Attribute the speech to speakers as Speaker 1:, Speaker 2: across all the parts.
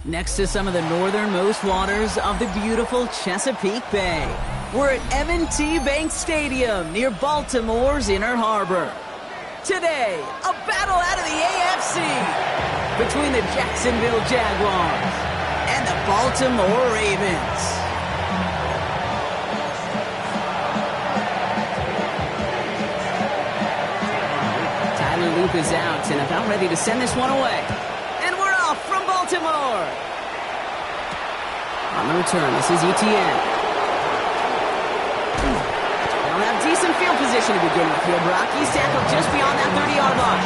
Speaker 1: Next to some of the northernmost waters of the beautiful Chesapeake Bay, we're at M&T Bank Stadium near Baltimore's Inner Harbor. Today, a battle out of the AFC between the Jacksonville Jaguars and the Baltimore Ravens. Tyler Loop is out and about ready to send this one away. And we're off from Baltimore. On the return, this is ETN. They'll have decent field position to begin with here, Brock. He's tackled just beyond that 30-yard line.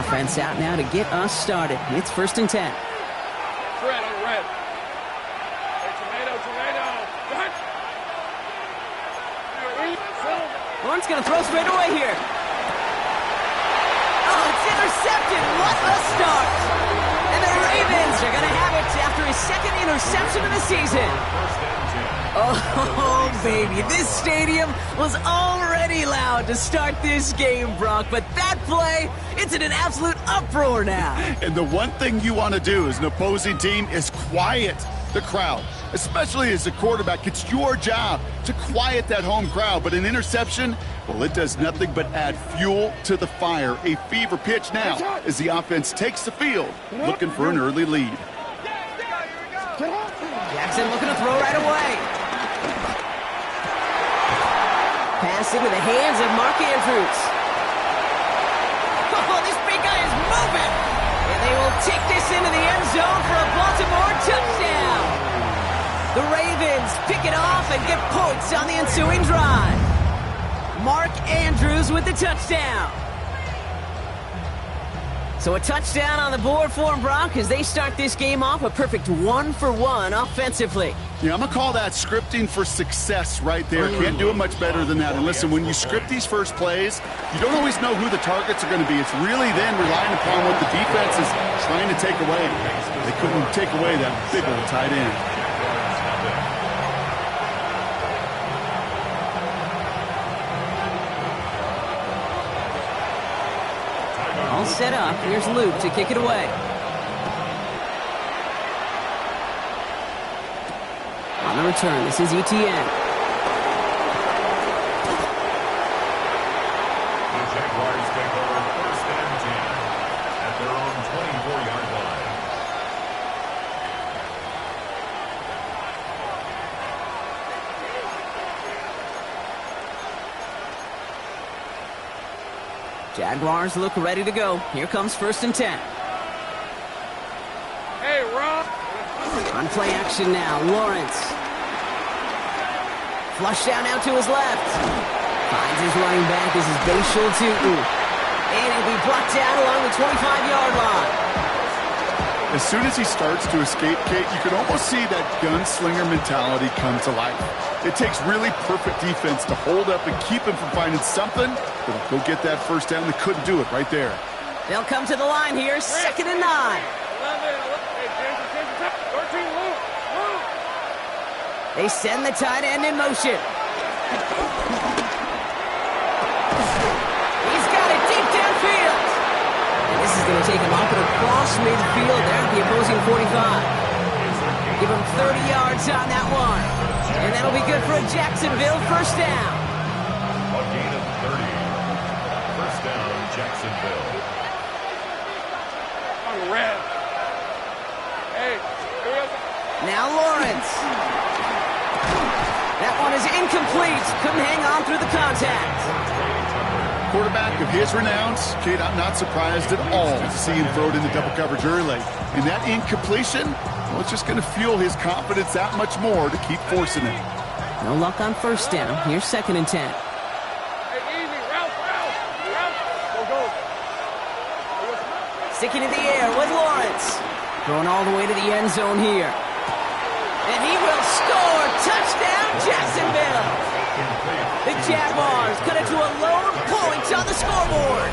Speaker 1: Offense out now to get us started. It's 1st and 10.
Speaker 2: Red on red. Hey, tomato.
Speaker 1: Lawrence going to throw straight away here. Oh, it's intercepted. What a start. And the Ravens are going to have it after his second interception of the season. Oh, baby. This stadium was already loud to start this game, Brock. But that play, it's in an absolute uproar now.
Speaker 3: And the one thing you want to do as an opposing team is quiet the crowd, especially as a quarterback. It's your job to quiet that home crowd. But an interception, well, it does nothing but add fuel to the fire. A fever pitch now as the offense takes the field, looking for an early lead.
Speaker 1: Jackson looking to throw right away. Pass into the hands of Mark Andrews. Oh, this big guy is moving. And they will take this into the end zone for a Baltimore touchdown. The Ravens pick it off and get points on the ensuing drive. Mark Andrews with the touchdown. So a touchdown on the board for them, Brock, as they start this game off a perfect 1-for-1 offensively.
Speaker 3: Yeah, I'm going to call that scripting for success right there. Can't do it much better than that. And listen, when you script these first plays, you don't always know who the targets are going to be. It's really then relying upon what the defense is trying to take away. They couldn't take away that big old tight end.
Speaker 1: All set up. Here's Luke to kick it away. On the return, this is ETN.
Speaker 2: The Jaguars take over 1st and 10 at their own 24-yard line.
Speaker 1: Jaguars look ready to go. Here comes 1st and 10.
Speaker 2: Hey, Rob.
Speaker 1: On play action now, Lawrence. Flush down out to his left. Finds his running back. This is Bashal Tutu. And he'll be brought down along the 25-yard line.
Speaker 3: As soon as he starts to escape, Kate, you can almost see that gunslinger mentality come to life. It takes really perfect defense to hold up and keep him from finding something that'll go get that first down. They couldn't do it right there.
Speaker 1: They'll come to the line here, 2nd and 9. They send the tight end in motion. He's got it deep downfield. And this is going to take him up and across midfield there at the opposing 45. Give him 30 yards on that one. And that'll be good for a Jacksonville first down.
Speaker 2: A gain of 30. First down, Jacksonville. On red. Hey.
Speaker 1: Now Lawrence. That one is incomplete. Couldn't hang on through the contact.
Speaker 3: Quarterback of his renowns, Kate, I'm not surprised at all to see him throw it in the double coverage early. And that incompletion, well, it's just going to fuel his confidence that much more to keep forcing it.
Speaker 1: No luck on first down. Here's 2nd and 10.
Speaker 2: Hey, easy. Route. Go.
Speaker 1: Sticking in the air with Lawrence. Throwing all the way to the end zone here. And he will score. Touchdown, Jacksonville. The Jaguars cut it to a lone point on the scoreboard.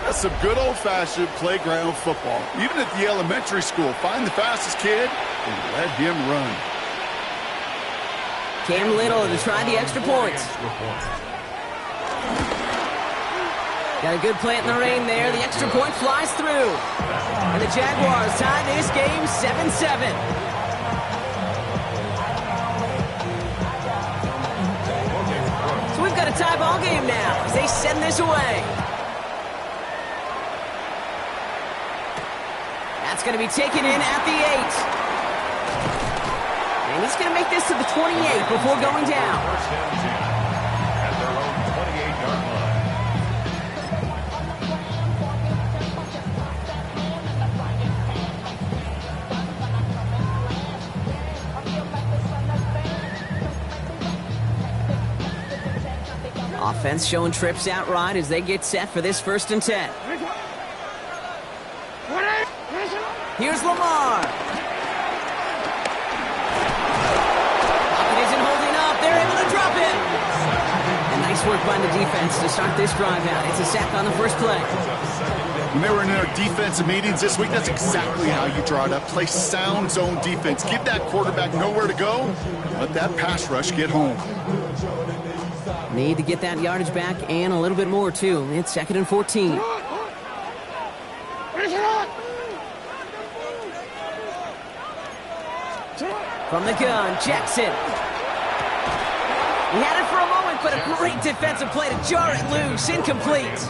Speaker 3: That's some good old-fashioned playground football. Even at the elementary school, find the fastest kid and let him run.
Speaker 1: Cam Little to try the extra point. Got a good plant in the rain there. The extra point flies through. And the Jaguars tie this game 7-7. So we've got a tie ball game now as they send this away. That's going to be taken in at the 8. And he's going to make this to the 28 before going down.
Speaker 2: First and 10 at their own 28-yard line.
Speaker 1: Offense showing trips out right as they get set for this 1st and 10. Here's Lamar. Pocket isn't holding up. They're able to drop it. And nice work by the defense to start this drive out. It's a sack on the first play.
Speaker 3: When they were in our defensive meetings this week, that's exactly how you draw it up. Play sound zone defense. Give that quarterback nowhere to go. Let that pass rush get home.
Speaker 1: Need to get that yardage back and a little bit more, too. It's 2nd and 14. From the gun, Jackson. He had it for a moment, but a great defensive play to jar it loose. Incomplete.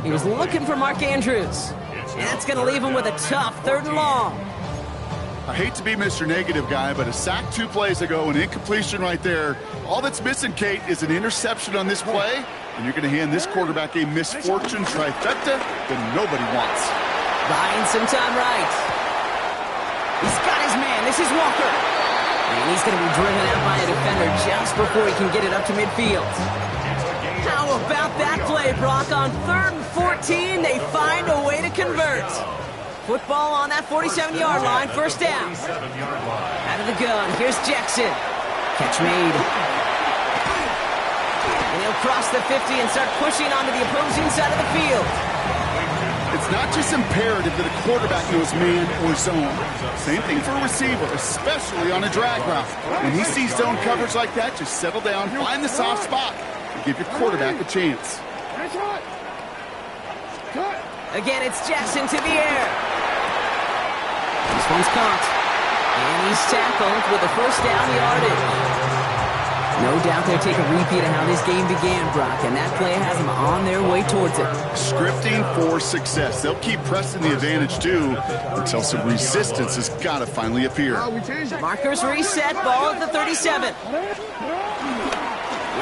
Speaker 1: He was looking for Mark Andrews. And that's going to leave him with a tough 3rd and long.
Speaker 3: I hate to be Mr. Negative guy, but a sack 2 plays ago, an incompletion right there. All that's missing, Kate, is an interception on this play, and you're going to hand this quarterback a misfortune trifecta that nobody wants.
Speaker 1: Buying some time right. He's got his man. This is Walker. And he's going to be driven out by a defender just before he can get it up to midfield. How about that play, Brock? On 3rd and 14, they find a way to convert. Football on that 47-yard line, 1st down. Out of the gun, here's Jackson. Catch made. And he'll cross the 50 and start pushing onto the opposing side of the field.
Speaker 3: It's not just imperative that a quarterback knows man or zone. Same thing for a receiver, especially on a drag route. When he sees zone coverage like that, just settle down, find the soft spot, and give your quarterback a chance.
Speaker 1: Again, it's Jackson to the air. This one's caught. And he's tackled with a 1st down yardage. No doubt they'll take a repeat of how this game began, Brock, and that play has them on their way towards it.
Speaker 3: Scripting for success. They'll keep pressing the advantage, too, until some resistance has got to finally appear.
Speaker 1: Markers reset, ball at the 37.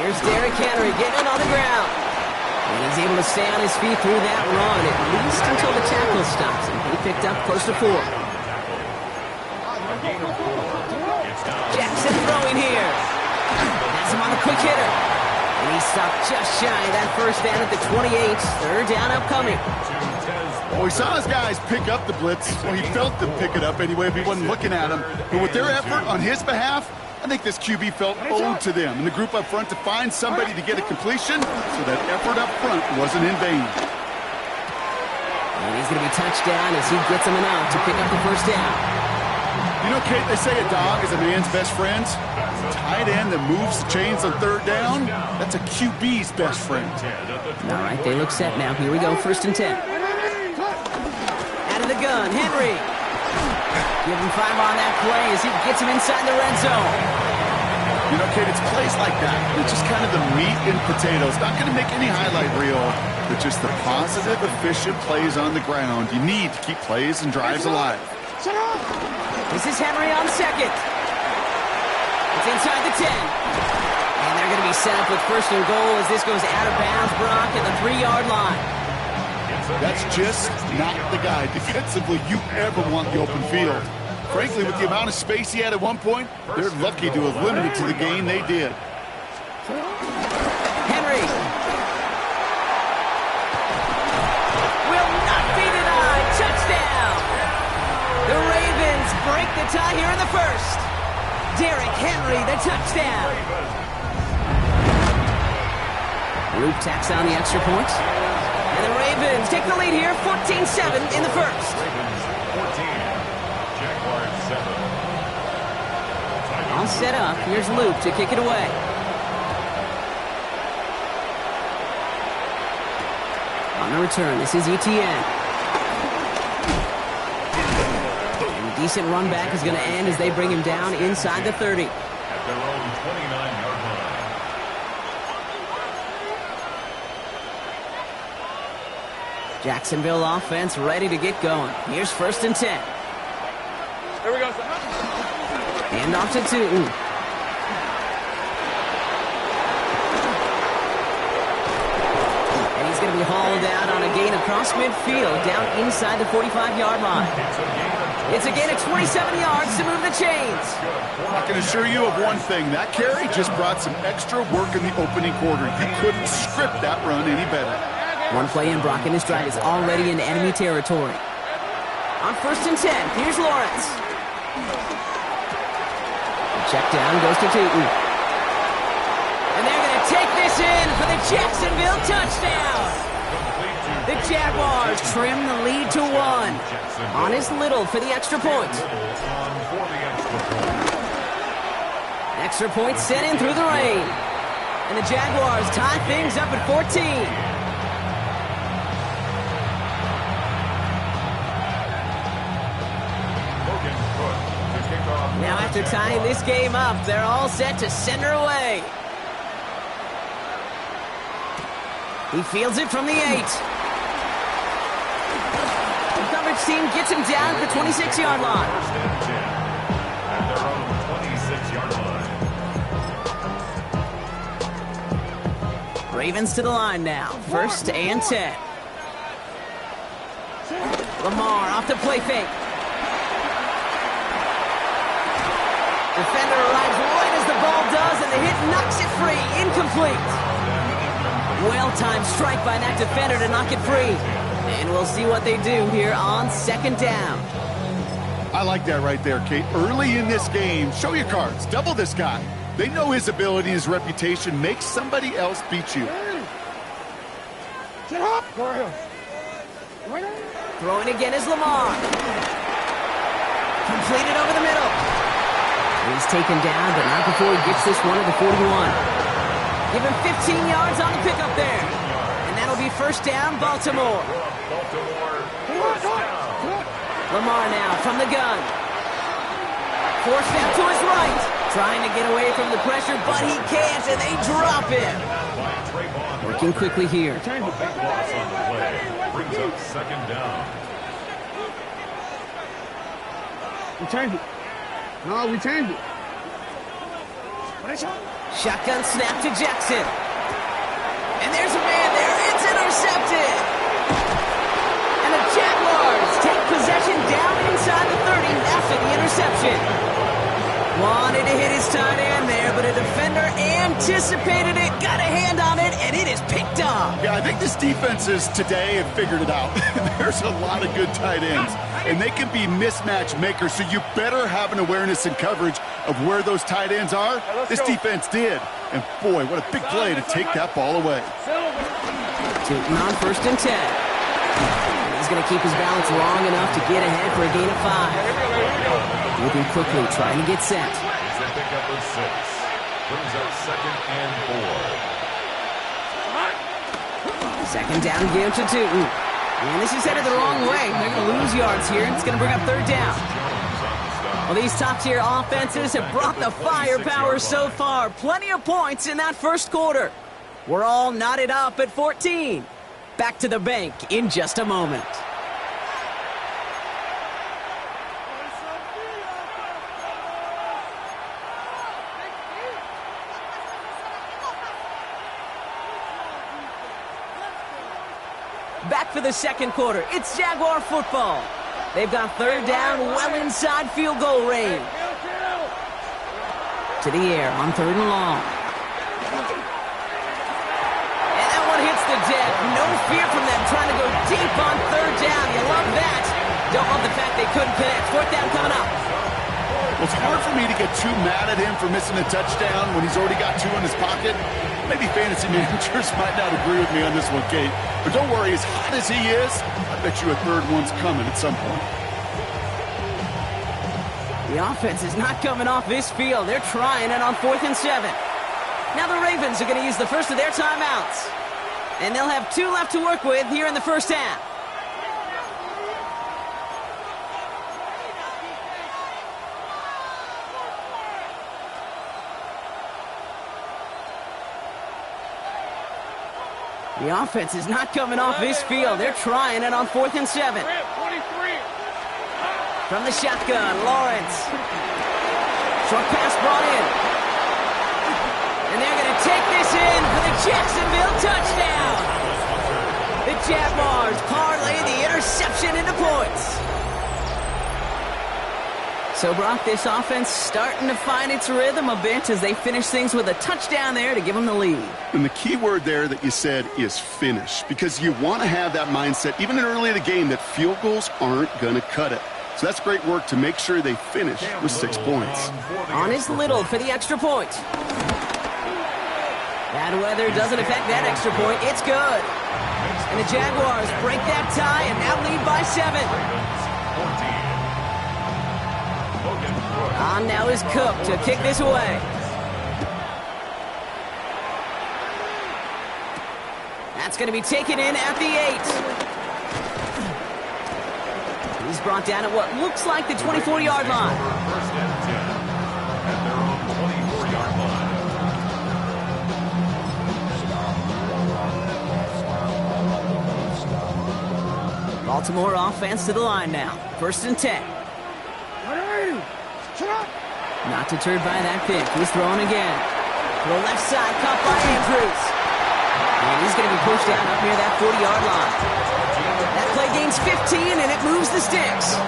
Speaker 1: Here's Derrick Henry getting it on the ground. And he's able to stay on his feet through that run, at least until the tackle stops him. He picked up close to 4. Jackson throwing here. Has him on the quick hitter. And he stopped just shy of that 1st down at the 28. 3rd down upcoming.
Speaker 3: Well, we saw his guys pick up the blitz. Well, he felt them pick it up anyway if he wasn't looking at him. But with their effort on his behalf, I think this QB felt owed to them and the group up front to find somebody to get a completion, so that effort up front wasn't in vain.
Speaker 1: And he's going to be touched down as he gets him enough to pick up the 1st down.
Speaker 3: You know, Kate, they say a dog is a man's best friend. Tight end that moves the chains on 3rd down, that's a QB's best friend.
Speaker 1: All right, they look set now. Here we go, 1st and 10. Out of the gun, Henry. Give him 5 on that play as he gets him inside the red zone.
Speaker 3: You know, Kate, it's plays like that. It's just kind of the meat and potatoes. Not going to make any highlight reel, but just the positive, efficient plays on the ground. You need to keep plays and drives alive.
Speaker 1: This is Henry on 2nd. It's inside the 10. And they're going to be set up with 1st and goal as this goes out of bounds, Brock, at the 3-yard line.
Speaker 3: That's just not the guy defensively you ever want the open field. Frankly, with the amount of space he had at one point, they're lucky to have limited to the gain they did.
Speaker 1: Henry. Will not be denied. Touchdown. The Ravens break the tie here in the 1st. Derrick Henry, the touchdown. Luke tacks on the extra point. And the Ravens take the lead here, 14-7 in the 1st.
Speaker 2: Ravens 14, Jaguars 7.
Speaker 1: All set up. Here's Luke to kick it away. On the return, this is ETN. And a decent run back is going to end as they bring him down inside the 30.
Speaker 2: At their own 29-yard line.
Speaker 1: Jacksonville offense ready to get going. Here's 1st and 10.
Speaker 4: Here we go.
Speaker 1: Hand off to Tootin. And he's going to be hauled out on a gain across midfield down inside the 45-yard line. It's a gain of 27 yards to move the chains.
Speaker 3: I can assure you of one thing. That carry just brought some extra work in the opening quarter. You couldn't script that run any better.
Speaker 1: One play in, Brock in his stride is already in enemy territory. On 1st and 10, here's Lawrence. Check down goes to Tootin. And they're going to take this in for the Jacksonville touchdown. The Jaguars trim the lead to 1. On is Little for the extra point. Extra point sent in through the rain. And the Jaguars tie things up at 14. Now after tying this game up, they're all set to send her away. He fields it from the 8. The coverage team gets him down at the 26-yard line.
Speaker 2: At their own 26-yard line.
Speaker 1: Ravens to the line now. 1st and 10. Lamar off the play fake. Defender arrives right as the ball does, and the hit knocks it free. Incomplete. Well-timed strike by that defender to knock it free. And we'll see what they do here on 2nd down.
Speaker 3: I like that right there, Kate. Early in this game, show your cards. Double this guy. They know his ability, his reputation. Make somebody else beat you.
Speaker 1: Throwing again is Lamar. Completed over the middle. He's taken down, but not before he gets this one at the 41. Give him 15 yards on the pickup there. And that'll be 1st down, Baltimore. Lamar now from the gun. Forced out to his right. Trying to get away from the pressure, but he can't, and they drop him. Working quickly here.
Speaker 2: A big loss on the play. Brings up 2nd down.
Speaker 4: We changed it. No, we changed it.
Speaker 1: Shotgun snap to Jackson. And there's a man there. It's intercepted. And the Jaguars take possession down inside the 30 after the interception. Wanted to hit his tight end there, but a defender anticipated it, got a hand on it, and it is picked up.
Speaker 3: Yeah, I think this defenses today have figured it out. There's a lot of good tight ends, and they can be mismatch makers, so you better have an awareness and coverage of where those tight ends are. This defense did. And boy, what a big play to take that ball away.
Speaker 1: Tootin on 1st and 10. He's going to keep his balance long enough to get ahead for a gain of 5. Moving quickly, trying to get set.
Speaker 2: He's a pickup of 6. Brings up 2nd and 4.
Speaker 1: 2nd down again to Tootin. And this is headed the wrong way. They're going to lose yards here. It's going to bring up 3rd down. Well, these top-tier offenses have brought the firepower so far. Plenty of points in that 1st quarter. We're all knotted up at 14. Back to the bank in just a moment. Back for the 2nd quarter. It's Jaguar football. They've got 3rd down well inside field goal range. To the air on 3rd and long. And that one hits the deck. No fear from them trying to go deep on 3rd down. You love that. Don't love the fact they couldn't connect. 4th down coming up.
Speaker 3: Well, it's hard for me to get too mad at him for missing a touchdown when he's already got 2 in his pocket. Maybe fantasy managers might not agree with me on this one, Kate. But don't worry, as hot as he is, I bet you a 3rd one's coming at some point.
Speaker 1: The offense is not coming off this field. They're trying it on 4th and 7. Now the Ravens are going to use the first of their timeouts. And they'll have 2 left to work with here in the first half. The offense is not coming off this field. They're trying it on 4th and 7. From the shotgun, Lawrence. Short pass brought in. And they're going to take this in for the Jacksonville touchdown. The Jaguars parlay the interception into points. So, Brock, this offense starting to find its rhythm a bit as they finish things with a touchdown there to give them the lead.
Speaker 3: And the key word there that you said is finish, because you want to have that mindset, even early in the game, that field goals aren't going to cut it. So that's great work to make sure they finish with 6 points.
Speaker 1: On is Little for the extra point. Bad weather doesn't affect that extra point. It's good. And the Jaguars break that tie and now lead by 7. On now is Cook to kick this away. That's going to be taken in at the 8. He's brought down at what looks like the 24-yard line.
Speaker 2: First and 10 at their own 24-yard line.
Speaker 1: Baltimore offense to the line now. 1st and 10. Not deterred by that pick. He's throwing again. To the left side, caught by Andrews. And he's going to be pushed down up near that 40-yard line. That play gains 15, and it moves the sticks.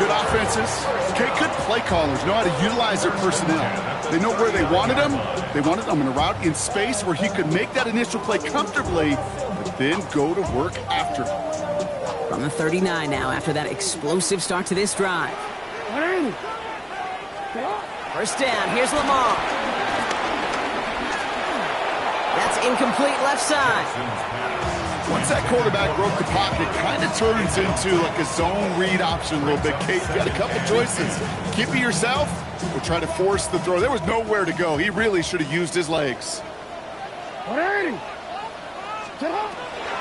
Speaker 3: Good offenses. Okay, good play callers know how to utilize their personnel. They know where they wanted them. They wanted them in a route in space where he could make that initial play comfortably, but then go to work after.
Speaker 1: From the 39 now after that explosive start to this drive. First down, here's Lamar. That's incomplete left side.
Speaker 3: Once that quarterback broke the pocket, kind of turns into like a zone read option a little bit. Kate, you got a couple choices. Keep it yourself or try to force the throw. There was nowhere to go. He really should have used his legs.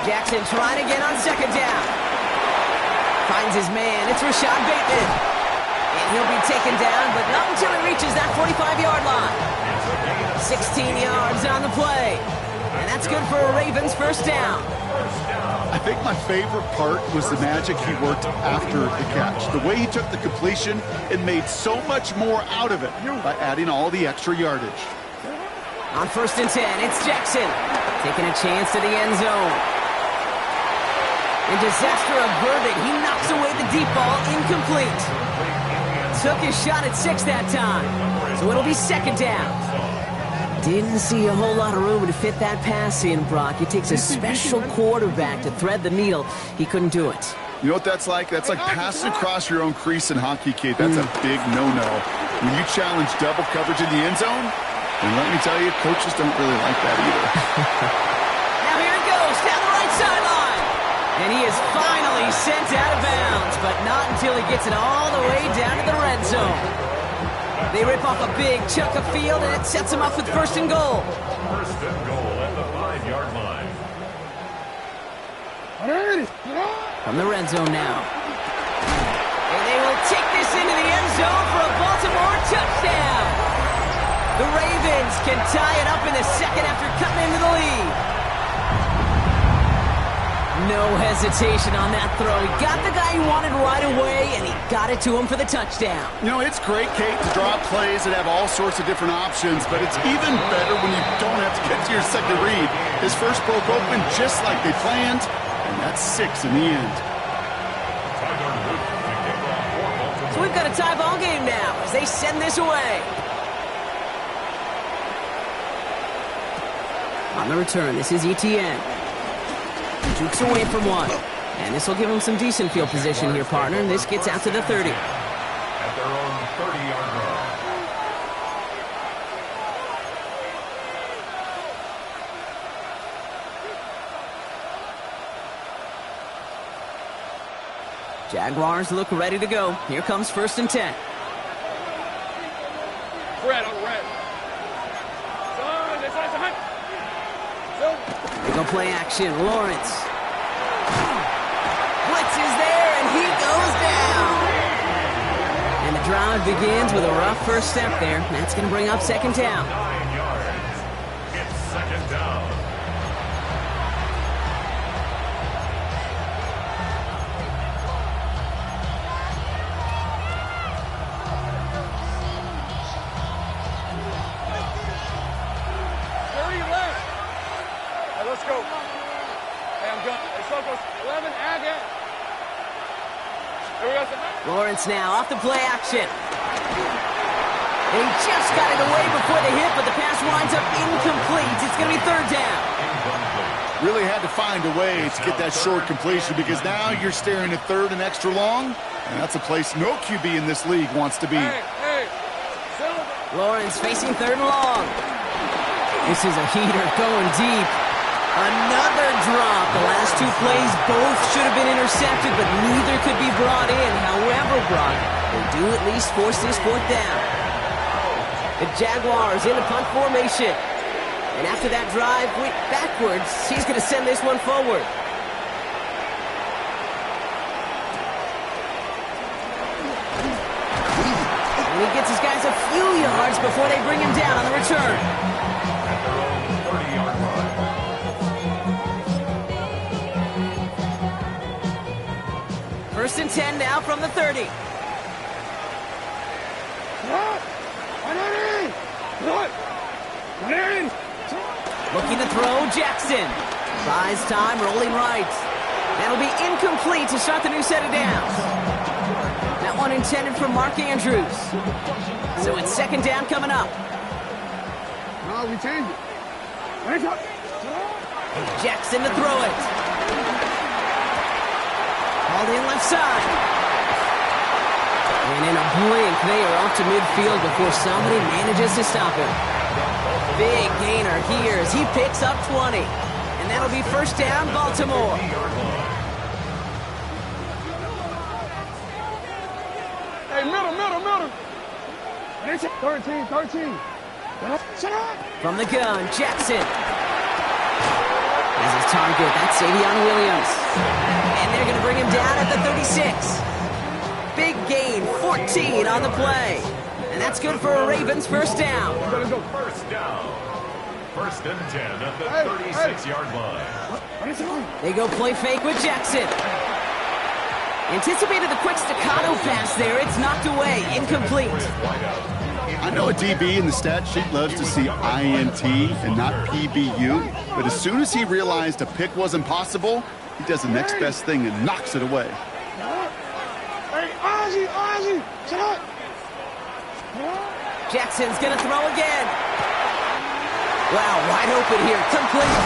Speaker 1: Jackson trying again on 2nd down. Finds his man. It's Rashad Bateman. And he'll be taken down, but not until he reaches that 45-yard line. 16 yards on the play. And that's good for a Ravens first down.
Speaker 3: I think my favorite part was the magic he worked after the catch. The way he took the completion and made so much more out of it by adding all the extra yardage.
Speaker 1: On 1st and 10, it's Jackson. Taking a chance to the end zone. In disaster averted, he knocks away the deep ball, incomplete. Took his shot at 6 that time. So it'll be 2nd down. Didn't see a whole lot of room to fit that pass in, Brock. It takes a special quarterback to thread the needle. He couldn't do it.
Speaker 3: You know what that's like? That's like passing across your own crease in hockey, Kate. That's a big no-no. When you challenge double coverage in the end zone, and let me tell you, coaches don't really like that either.
Speaker 1: Now here it goes, down the right sideline. And he is finally sent out of bounds, but not until he gets it all the way down to the red zone. They rip off a big chunk of field, and it sets him up with 1st and goal.
Speaker 2: 1st and goal at the 5-yard line.
Speaker 1: From the red zone now. And they will take this into the end zone for a Baltimore touchdown. The Ravens can tie it up in the 2nd after cutting into the lead. No hesitation on that throw. He got the guy he wanted right away, and he got it to him for the touchdown.
Speaker 3: You know, it's great, Kate, to draw plays and have all sorts of different options, but it's even better when you don't have to get to your second read. His first broke open just like they planned, and that's 6 in the end.
Speaker 1: So we've got a tie ball game now as they send this away. On the return, this is ETN. Jukes away from one. And this will give him some decent field position here, partner. And this gets out to the 30.
Speaker 2: At their own 30-yard line.
Speaker 1: Jaguars look ready to go. Here comes 1st and 10.
Speaker 4: Red on red.
Speaker 1: They go play action. Lawrence. Blitz is there, and he goes down. And the drive begins with a rough first step there. That's going to bring up second down.
Speaker 2: 9 yards. It's second down.
Speaker 4: Let's go. Hey, I'm done. Hey, Sokos, 11, add that. Here we go.
Speaker 1: Lawrence now off the play action. And he just got it away before the hit, but the pass winds up incomplete. It's going to be third down.
Speaker 3: Really had to find a way to get that short completion because now you're staring at third and extra long, and that's a place no QB in this league wants to be.
Speaker 4: Hey,
Speaker 1: Lawrence facing third and long. This is a heater going deep. Another drop. The last two plays both should have been intercepted, but neither could be brought in. However, Brock, they do at least force this fourth down. The Jaguars in the punt formation. And after that drive went backwards, he's going to send this one forward. And he gets his guys a few yards before they bring him down on the return.
Speaker 2: At their own 30-yard line.
Speaker 1: First and 10 now from the 30. Looking to throw, Jackson. Buys time, rolling right. That'll be incomplete to start the new set of downs. That one intended for Mark Andrews. So it's second down coming up.
Speaker 4: No, we changed it.
Speaker 1: Jackson to throw it. Called in left side. And in a blink, they are off to midfield before somebody manages to stop him. Big gainer here as he picks up 20. And that'll be first down, Baltimore.
Speaker 4: Hey, middle. 13.
Speaker 1: From the gun, Jackson. As his target, that's Savion Williams. And they're going to bring him down at the 36. Big gain, 14 on the play. And that's good for a Ravens first down.
Speaker 2: First down. First and 10 at the 36-yard line.
Speaker 1: They go play fake with Jackson. Anticipated the quick staccato pass there. It's knocked away, incomplete.
Speaker 3: I know a DB in the stat sheet loves to see INT and not PBU, but as soon as he realized a pick wasn't possible, he does the next best thing and knocks it away.
Speaker 4: Hey, Ozzy, shut up.
Speaker 1: Jackson's going to throw again. Wow, wide open here, complete.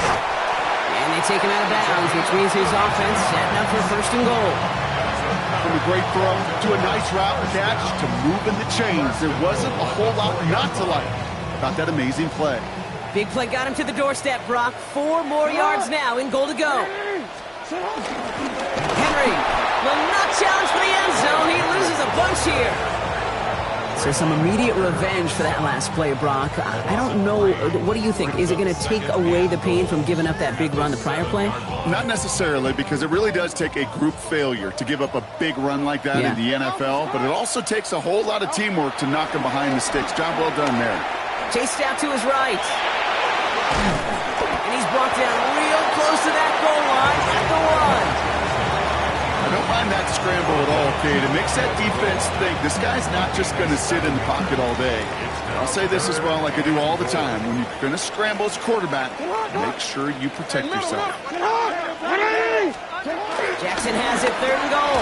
Speaker 1: And they take him out of bounds, which means his offense setting up for first and goal.
Speaker 3: From a great throw to a nice route catch to moving the chains, there wasn't a whole lot not to like about that amazing play.
Speaker 1: Big play got him to the doorstep, Brock. 4 more yards now in goal to go. Henry will not challenge for the end zone. He loses a bunch here. So some immediate revenge for that last play, Brock. I don't know. What do you think? Is it going to take away the pain from giving up that big run the prior play?
Speaker 3: Not necessarily, because it really does take a group failure to give up a big run like that in the NFL, but it also takes a whole lot of teamwork to knock him behind the sticks. Job well done there.
Speaker 1: Chased out to his right. And he's brought down real close to that goal line at the 1.
Speaker 3: I don't mind that scramble at all, Kate. It makes that defense think this guy's not just going to sit in the pocket all day. I'll say this as well, like I do all the time. When you're going to scramble as a quarterback, make sure you protect yourself.
Speaker 1: Jackson has it, 3rd and goal.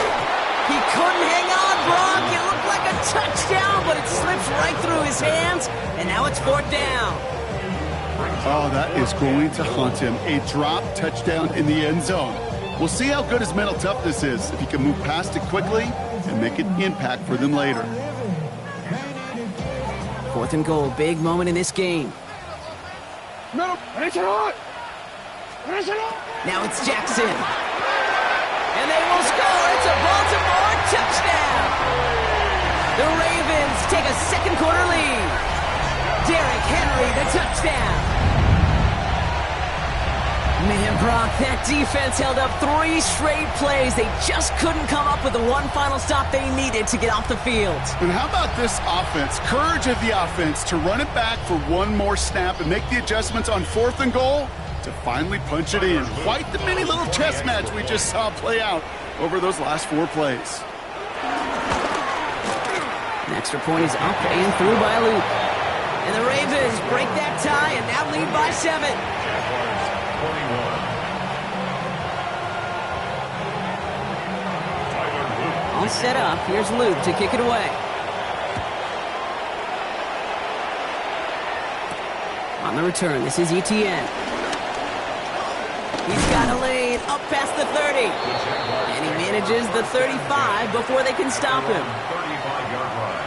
Speaker 1: He couldn't hang on, Brock. It looked like a touchdown, but it slips right through his hands, and now it's 4th down.
Speaker 3: Oh, that is going to haunt him. A drop touchdown in the end zone. We'll see how good his mental toughness is, if he can move past it quickly and make an impact for them later.
Speaker 1: 4th and goal, big moment in this game. Now it's Jackson. And they will score. It's a Baltimore touchdown. The Ravens take a second quarter lead. Derrick Henry, the touchdown. Man, Brock, that defense held up 3 straight plays. They just couldn't come up with the one final stop they needed to get off the field.
Speaker 3: And how about this offense? Courage of the offense to run it back for one more snap and make the adjustments on 4th and goal to finally punch it in. Quite the mini little chess match we just saw play out over those last 4 plays.
Speaker 1: An extra point is up and through by Luke. And the Ravens break that tie and now lead by 7.
Speaker 2: Jaguars 21.
Speaker 1: All set up. Here's Luke to kick it away. On the return, this is Etienne. He's got a lane up past the 30. And he manages the 35 before they can stop him.
Speaker 2: 35-yard line.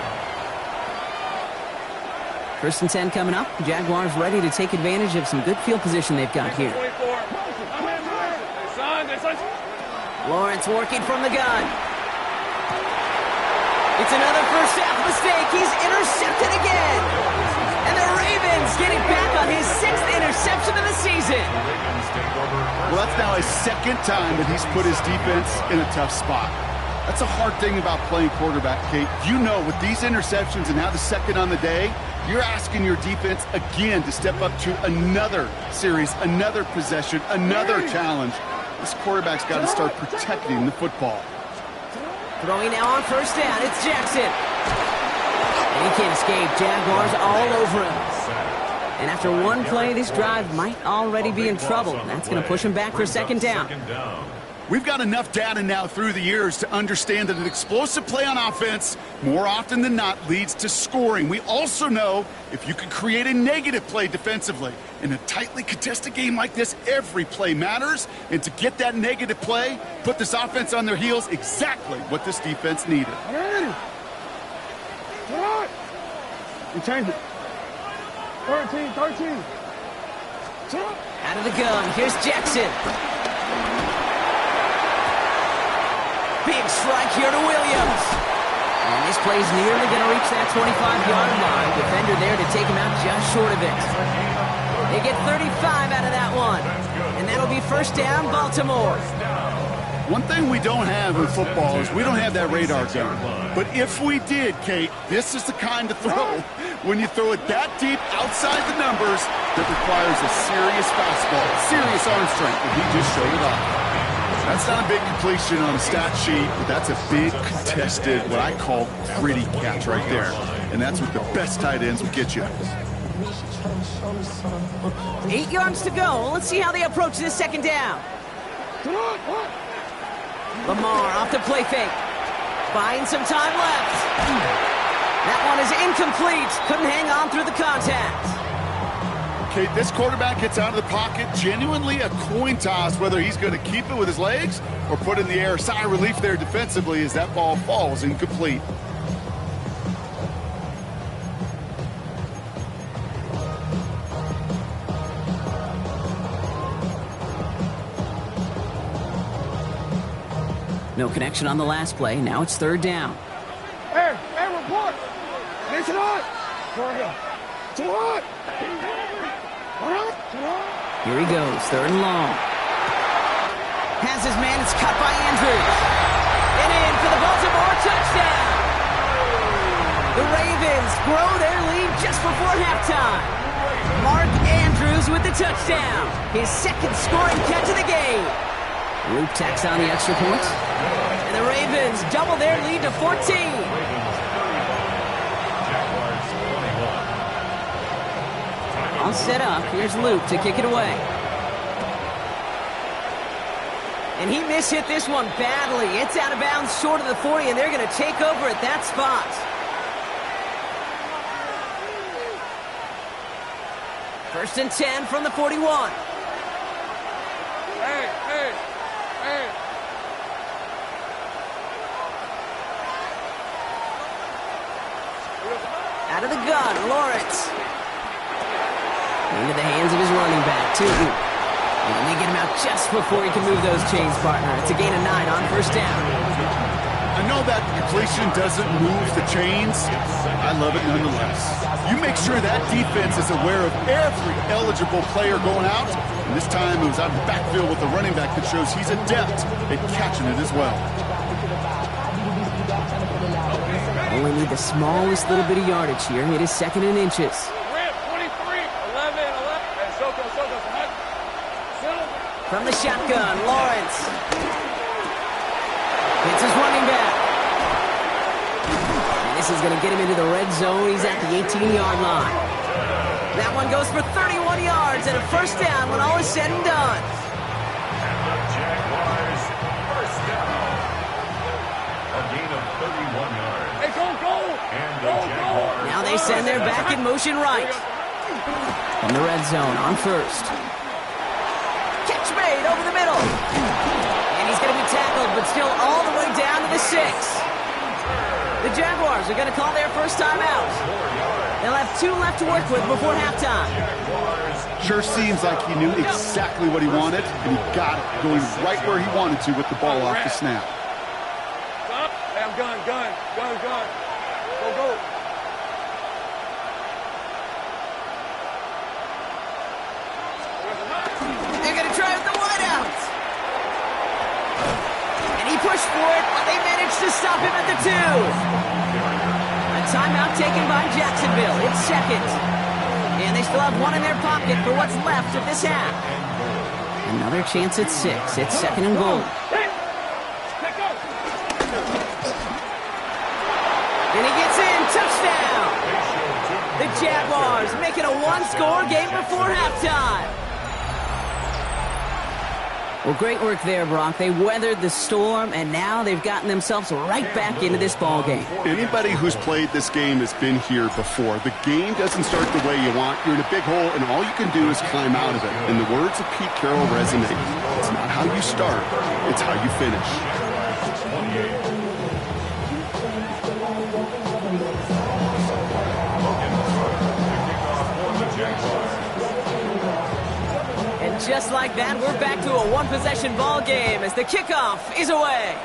Speaker 1: 1st and 10 coming up. Jaguars ready to take advantage of some good field position they've got here.
Speaker 4: 24.
Speaker 1: Lawrence working from the gun. It's another first half mistake. He's intercepted again. And the Ravens getting back on his 6th interception of the season.
Speaker 3: Well, that's now his 2nd time that he's put his defense in a tough spot. That's a hard thing about playing quarterback, Kate. You know, with these interceptions and now the 2nd on the day, you're asking your defense again to step up to another series, another possession, another challenge. This quarterback's got to start protecting the football.
Speaker 1: Throwing now on 1st down, it's Jackson. And he can't escape. Jaguars all over him. And after one play, this drive might already be in trouble. That's going to push him back for 2nd down.
Speaker 3: We've got enough data now through the years to understand that an explosive play on offense, more often than not, leads to scoring. We also know if you can create a negative play defensively. In a tightly contested game like this, every play matters. And to get that negative play, put this offense on their heels, exactly what this defense needed.
Speaker 4: You changed it. 13.
Speaker 1: Out of the gun, here's Jackson. Big strike here to Williams. And this play's nearly going to reach that 25-yard line. Defender there to take him out just short of it. They get 35 out of that one. And that'll be 1st down, Baltimore.
Speaker 3: One thing we don't have in football is we don't have that radar gun. But if we did, Kate, this is the kind of throw when you throw it that deep outside the numbers that requires a serious fastball, serious arm strength, and he just showed it off. That's not a big completion on a stat sheet, but that's a big contested, what I call gritty catch right there. And that's what the best tight ends will get you.
Speaker 1: 8 yards to go. Let's see how they approach this 2nd down. Lamar off the play fake. Buying some time left. That one is incomplete. Couldn't hang on through the contact.
Speaker 3: Okay, this quarterback gets out of the pocket. Genuinely a coin toss whether he's going to keep it with his legs or put in the air. Sigh of relief there defensively as that ball falls incomplete.
Speaker 1: No connection on the last play. Now it's 3rd down.
Speaker 4: Hey, report. Listen up.
Speaker 1: Here he goes, 3rd and long. Has his man, it's cut by Andrews. And in for the Baltimore touchdown. The Ravens grow their lead just before halftime. Mark Andrews with the touchdown. His 2nd scoring catch of the game. Luke tacks on the extra point. And the Ravens double their lead to 14. All set up. Here's Luke to kick it away. And he mishit this one badly. It's out of bounds short of the 40, and they're going to take over at that spot. 1st and 10 from the 41.
Speaker 4: Hey.
Speaker 1: Out of the gun, Lawrence. Into the hands of his running back, too. And they get him out just before he can move those chains, partner. It's a gain of 9 on 1st down.
Speaker 3: I know that completion doesn't move the chains. I love it nonetheless. You make sure that defense is aware of every eligible player going out, And this time it was out of the backfield with the running back that shows he's adept at catching it as well.
Speaker 1: Only need the smallest little bit of yardage here. It is 2nd and inches. From the shotgun, Lawrence. It's his running back. And this is going to get him into the red zone. He's at the 18-yard line. That one goes for 31 yards and a first down when all is said and done.
Speaker 2: And the Jaguars first down. A gain of 31 yards.
Speaker 4: Hey, go!
Speaker 2: And the Jaguars.
Speaker 1: Now they send their back in motion right. From the red zone on first. Catch made over the middle. And he's going to be tackled, but still all the way down to the 6. The Jaguars are going to call their first time out. They'll have 2 left to work with before halftime.
Speaker 3: Sure seems like he knew exactly what he wanted, and he got it, going right where he wanted to with the ball off the snap.
Speaker 4: Hey, I'm gun. Go.
Speaker 1: They're going to try with the wideout. And he pushed for it, but they managed to stop him at the 2. A timeout taken by Jacksonville. It's 2nd. And they still have 1 in their pocket for what's left of this half. Another chance at 6. It's 2nd and goal. And he gets in. Touchdown. The Jaguars make it a 1-score game before halftime. Well, great work there, Brock. They weathered the storm, and now they've gotten themselves right back into this ball game.
Speaker 3: Anybody who's played this game has been here before. The game doesn't start the way you want. You're in a big hole, and all you can do is climb out of it. And the words of Pete Carroll resonate. It's not how you start, it's how you finish.
Speaker 1: Just like that, we're back to a one-possession ball game as the kickoff is away.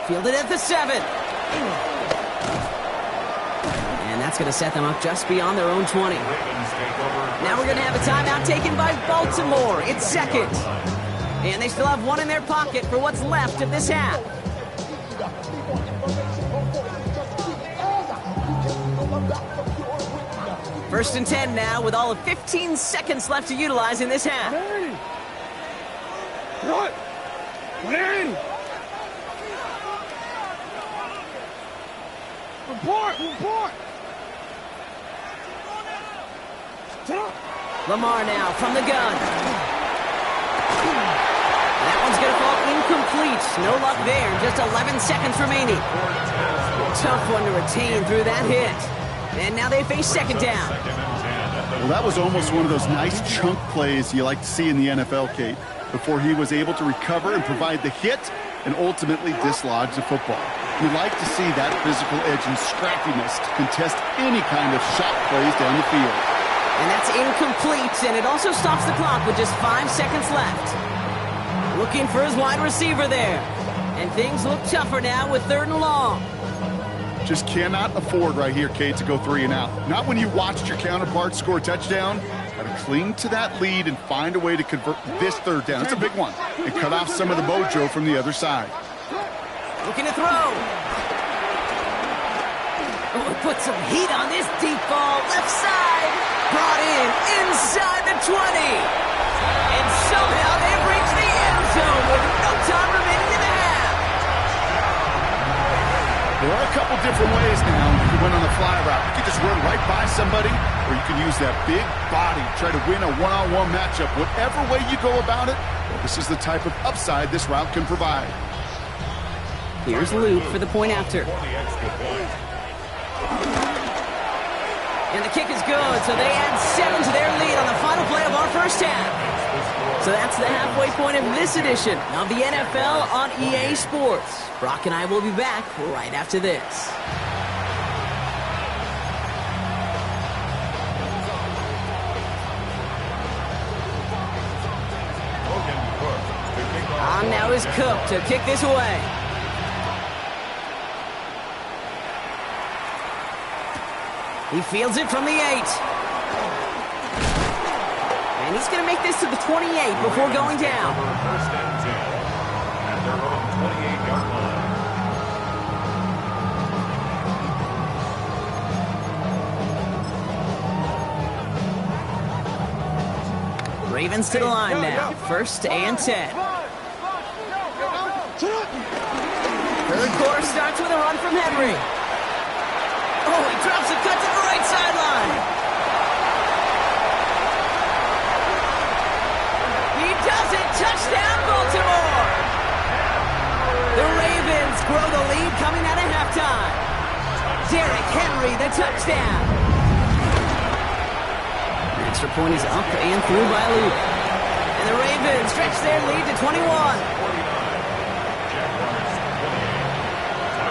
Speaker 1: Fielded at the 7. And that's going to set them up just beyond their own 20. Now we're going to have a timeout taken by Baltimore. It's 2nd. And they still have 1 in their pocket for what's left of this half. First and 10 now with all of 15 seconds left to utilize in this half.
Speaker 4: What? Larry! Report!
Speaker 1: Lamar now from the gun. That one's going to fall incomplete. No luck there. Just 11 seconds remaining. Tough one to retain through that hit. And now they face 2nd down.
Speaker 3: Well, that was almost one of those nice chunk plays you like to see in the NFL, Kate, before he was able to recover and provide the hit and ultimately dislodge the football. You like to see that physical edge and scrappiness to contest any kind of shot plays down the field.
Speaker 1: And that's incomplete, and it also stops the clock with just 5 seconds left. Looking for his wide receiver there. And things look tougher now with 3rd and long.
Speaker 3: Just cannot afford right here, Kate, to go 3 and out. Not when you watched your counterpart score a touchdown. Got to cling to that lead and find a way to convert this 3rd down. It's a big one. And cut off some of the mojo from the other side.
Speaker 1: Looking to throw. Oh, put some heat on this deep ball. Left side. Brought in inside the 20. And somehow they've reached the end zone with no time remaining in the half.
Speaker 3: There are a couple different ways now you can win on the fly route. You can just run right by somebody, or you can use that big body, try to win a one-on-one matchup. Whatever way you go about it, this is the type of upside this route can provide.
Speaker 1: Here's Luke for the point after. And the kick is good, so they add 7 to their lead on the final play of our first half. So that's the halfway point of this edition of the NFL on EA Sports. Brock and I will be back right after this. On now is Cook to kick this away. He fields it from the 8. And he's going to make this to the 28 before going down.
Speaker 2: First and 10 at their own 28-yard line.
Speaker 1: Ravens to the line now. First and 10. Third quarter starts with a run from Henry. Oh, he drops a cut to the right sideline. He does it. Touchdown, Baltimore. The Ravens grow the lead coming out of halftime. Derrick Henry, the touchdown. Extra point is up and through by Luke. And the Ravens stretch their lead to 21.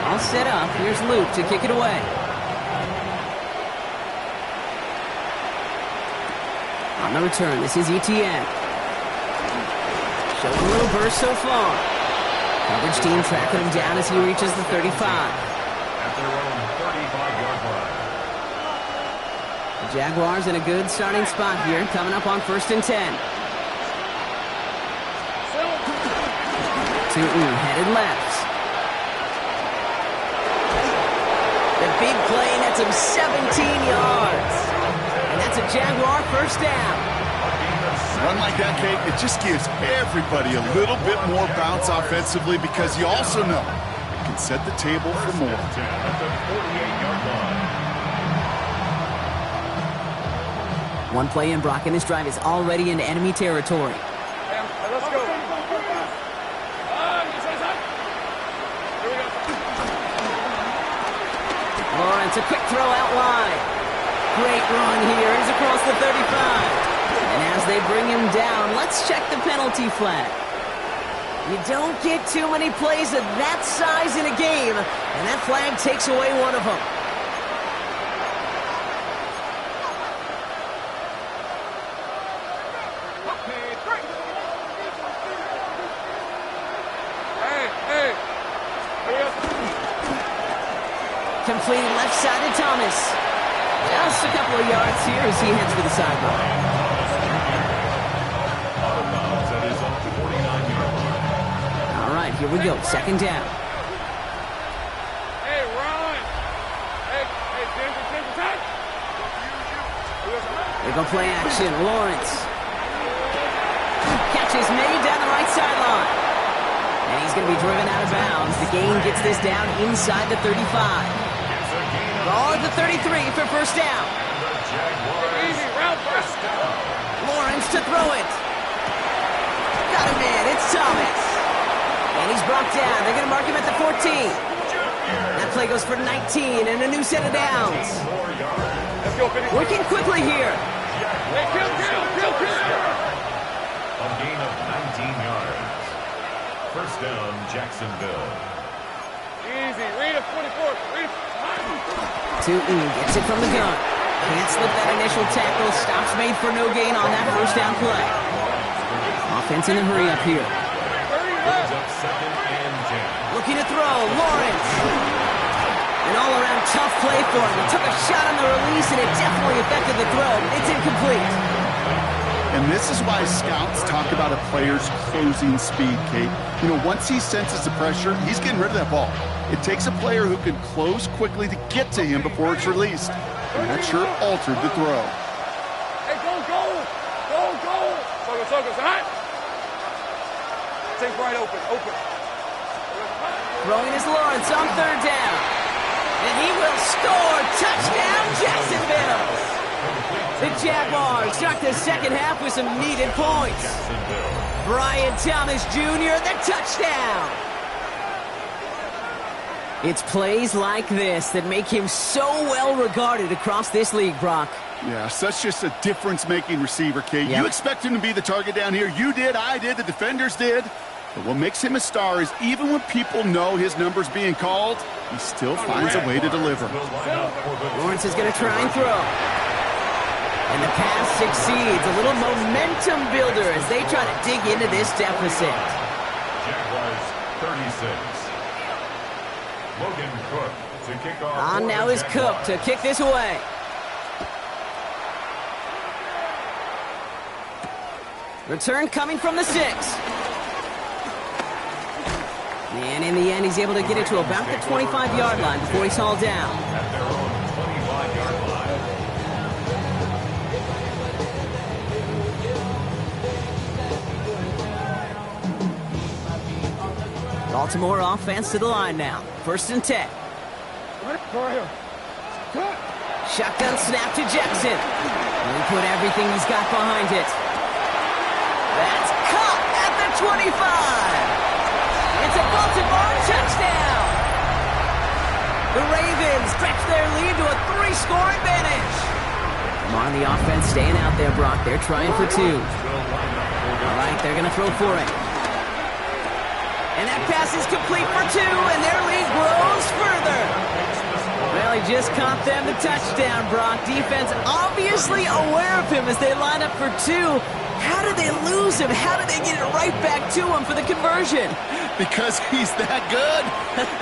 Speaker 1: All set up. Here's Luke to kick it away. On the return, this is ETN. Showing a little burst so far. Coverage team tracking him down as he reaches the 35.
Speaker 2: At their own 35-yard line.
Speaker 1: The Jaguars in a good starting spot here, coming up on first and 10. Tootin headed left. The big play nets him 17 yards. And that's a Jaguar first down.
Speaker 3: Run like that, Kate, it just gives everybody a little bit more bounce offensively because you also know it can set the table for more.
Speaker 2: At the 48-yard line.
Speaker 1: One play in, Brock, and this drive is already into enemy territory.
Speaker 4: Let's go.
Speaker 1: Lawrence, a quick throw out wide. Great run here. He's across the 35. And as they bring him down, let's check the penalty flag. You don't get too many plays of that size in a game, and that flag takes away one of them. Complete left side to Thomas. Just a couple of yards here as he heads for the sideline. All right, here we go. Second down.
Speaker 4: Hey, Ron. Hey, Denver.
Speaker 1: They go play action. Lawrence. Catch is made down the right sideline. And he's going to be driven out of bounds. The gain gets this down inside the 35. Ball at the 33 for first down.
Speaker 4: Easy, route first.
Speaker 1: Lawrence to throw it. Got him in. It's Thomas. And he's brought down. They're going to mark him at the 14. That play goes for 19 and a new set of downs.
Speaker 4: Let's go, finish.
Speaker 1: Working quickly here.
Speaker 4: Hey, kill.
Speaker 2: A gain of 19 yards. First down, Jacksonville.
Speaker 4: Easy, read it, 24. Read it.
Speaker 1: Tootin gets it from the gun. Can't slip that initial tackle. Stops made for no gain on that first down play. Offense in a hurry up here. Looking to throw. Lawrence. An all-around tough play for him. He took a shot on the release, and it definitely affected the throw. It's incomplete.
Speaker 3: And this is why scouts talk about a player's closing speed, Kate. You know, once he senses the pressure, he's getting rid of that ball. It takes a player who can close quickly to get to him before it's released. And that sure altered the throw.
Speaker 4: Hey, go. Sogos, hot. Take right open.
Speaker 1: Throwing is Lawrence on third down. And he will score. Touchdown, Jacksonville. The Jaguars start the second half with some needed points. Brian Thomas Jr., the touchdown. It's plays like this that make him so well regarded across this league, Brock.
Speaker 3: Yeah, such just a difference-making receiver, Kate.
Speaker 1: Yep.
Speaker 3: You expect him to be the target down here. You did, I did, the defenders did. But what makes him a star is even when people know his number's being called, he still finds a way to deliver.
Speaker 1: Lawrence is going to try and throw. And the pass succeeds. A little momentum builder as they try to dig into this deficit.
Speaker 2: Jaguars 36. Logan Cook to kick off.
Speaker 1: On now is Cook to kick this away. Return coming from the 6. And in the end, he's able to get it to about the 25-yard line before he's hauled down.
Speaker 2: At their own 25-yard line.
Speaker 1: Baltimore offense to the line now. 1st and 10. Shotgun snap to Jackson. He put everything he's got behind it. That's caught at the 25. It's a Baltimore touchdown. The Ravens stretch their lead to a 3-score advantage. Come on, the offense staying out there, Brock. They're trying for 2. All right, they're going to throw for it. And that pass is complete for 2, and their lead grows further. Well, he just caught them the touchdown, Brock. Defense obviously aware of him as they line up for 2. How did they lose him? How did they get it right back to him for the conversion?
Speaker 3: Because he's that good.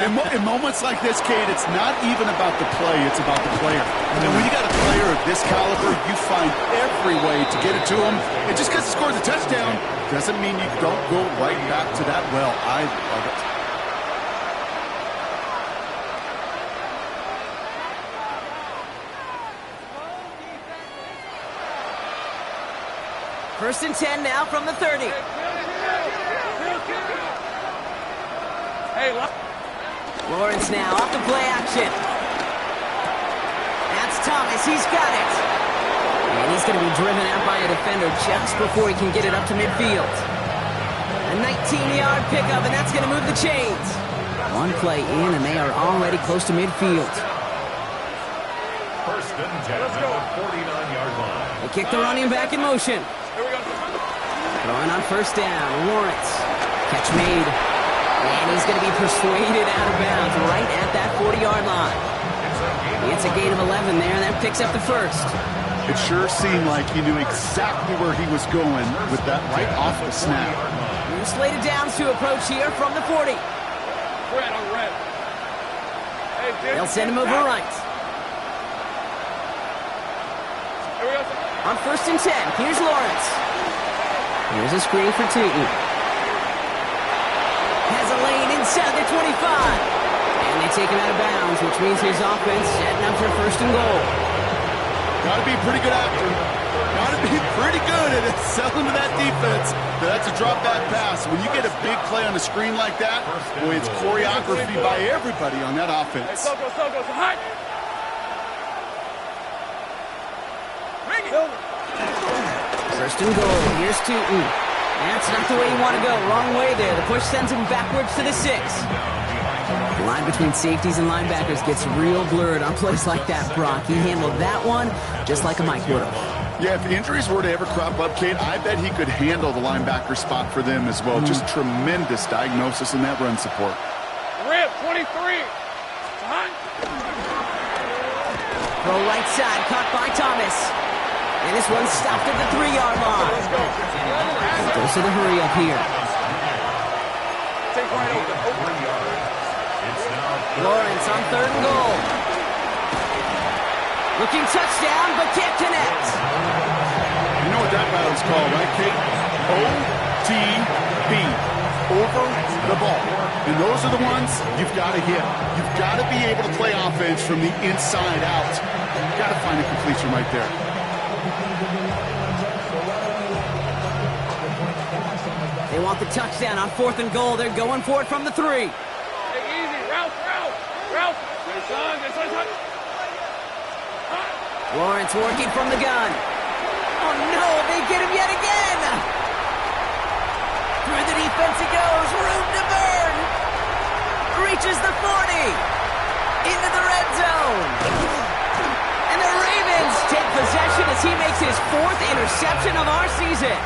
Speaker 3: In moments like this, Kate, it's not even about the play, it's about the player. And when you got a player of this caliber, you find every way to get it to him. And just because he scores a touchdown doesn't mean you don't go right back to that well. I love it.
Speaker 1: First and 10 now from the 30. Lawrence now off the play action. That's Thomas. He's got it. And he's going to be driven out by a defender just before he can get it up to midfield. A 19-yard pickup, and that's going to move the chains. One play in, and they are already close to midfield.
Speaker 2: First and 10 at the 49-yard line.
Speaker 1: They kick the running back in motion. Throwing on 1st down, Lawrence. Catch made. And he's going to be persuaded out of bounds right at that 40-yard line. It's a gain of 11 there, and that picks up the 1st.
Speaker 3: It sure seemed like he knew exactly where he was going with that right off the snap.
Speaker 1: New slated downs to approach here from the 40. They'll send him over right. On 1st and 10, here's Lawrence. Here's a screen for Tootin. Has a lane inside the 25. And they take him out of bounds, which means his offense setting up for 1st and goal.
Speaker 3: Got to be pretty good actor. Got to be pretty good at it, selling to that defense. That's a drop back pass. When you get a big play on a screen like that, boy, it's choreography by everybody on that offense.
Speaker 1: First and goal. Here's Tootin. That's not the way you want to go. Wrong way there. The push sends him backwards to the 6. The line between safeties and linebackers gets real blurred on plays like that, Brock. He handled that one just like a Mike would have.
Speaker 3: Yeah, if injuries were to ever crop up, Kate, I bet he could handle the linebacker spot for them as well. Just tremendous diagnosis in that run support.
Speaker 4: Rip, 23.
Speaker 1: Throw right side, caught by Thomas. And this one's stopped at the 3-yard line. Goes to the hurry up here.
Speaker 4: Take right over.
Speaker 1: Lawrence on 3rd and goal. Looking touchdown, but can't connect.
Speaker 3: You know what that battle's called, right, Kate? OTB. Over the ball. And those are the ones you've got to hit. You've got to be able to play offense from the inside out. You've got to find a completion right there.
Speaker 1: They want the touchdown on 4th and goal. They're going for it from the 3.
Speaker 4: Hey, easy. Ralph. Good son.
Speaker 1: Lawrence working from the gun. Oh, no, they get him yet again. Through the defense he goes. Room to burn. Reaches the 40. Into the red zone. And the Ravens take possession as he makes his 4th interception of our season.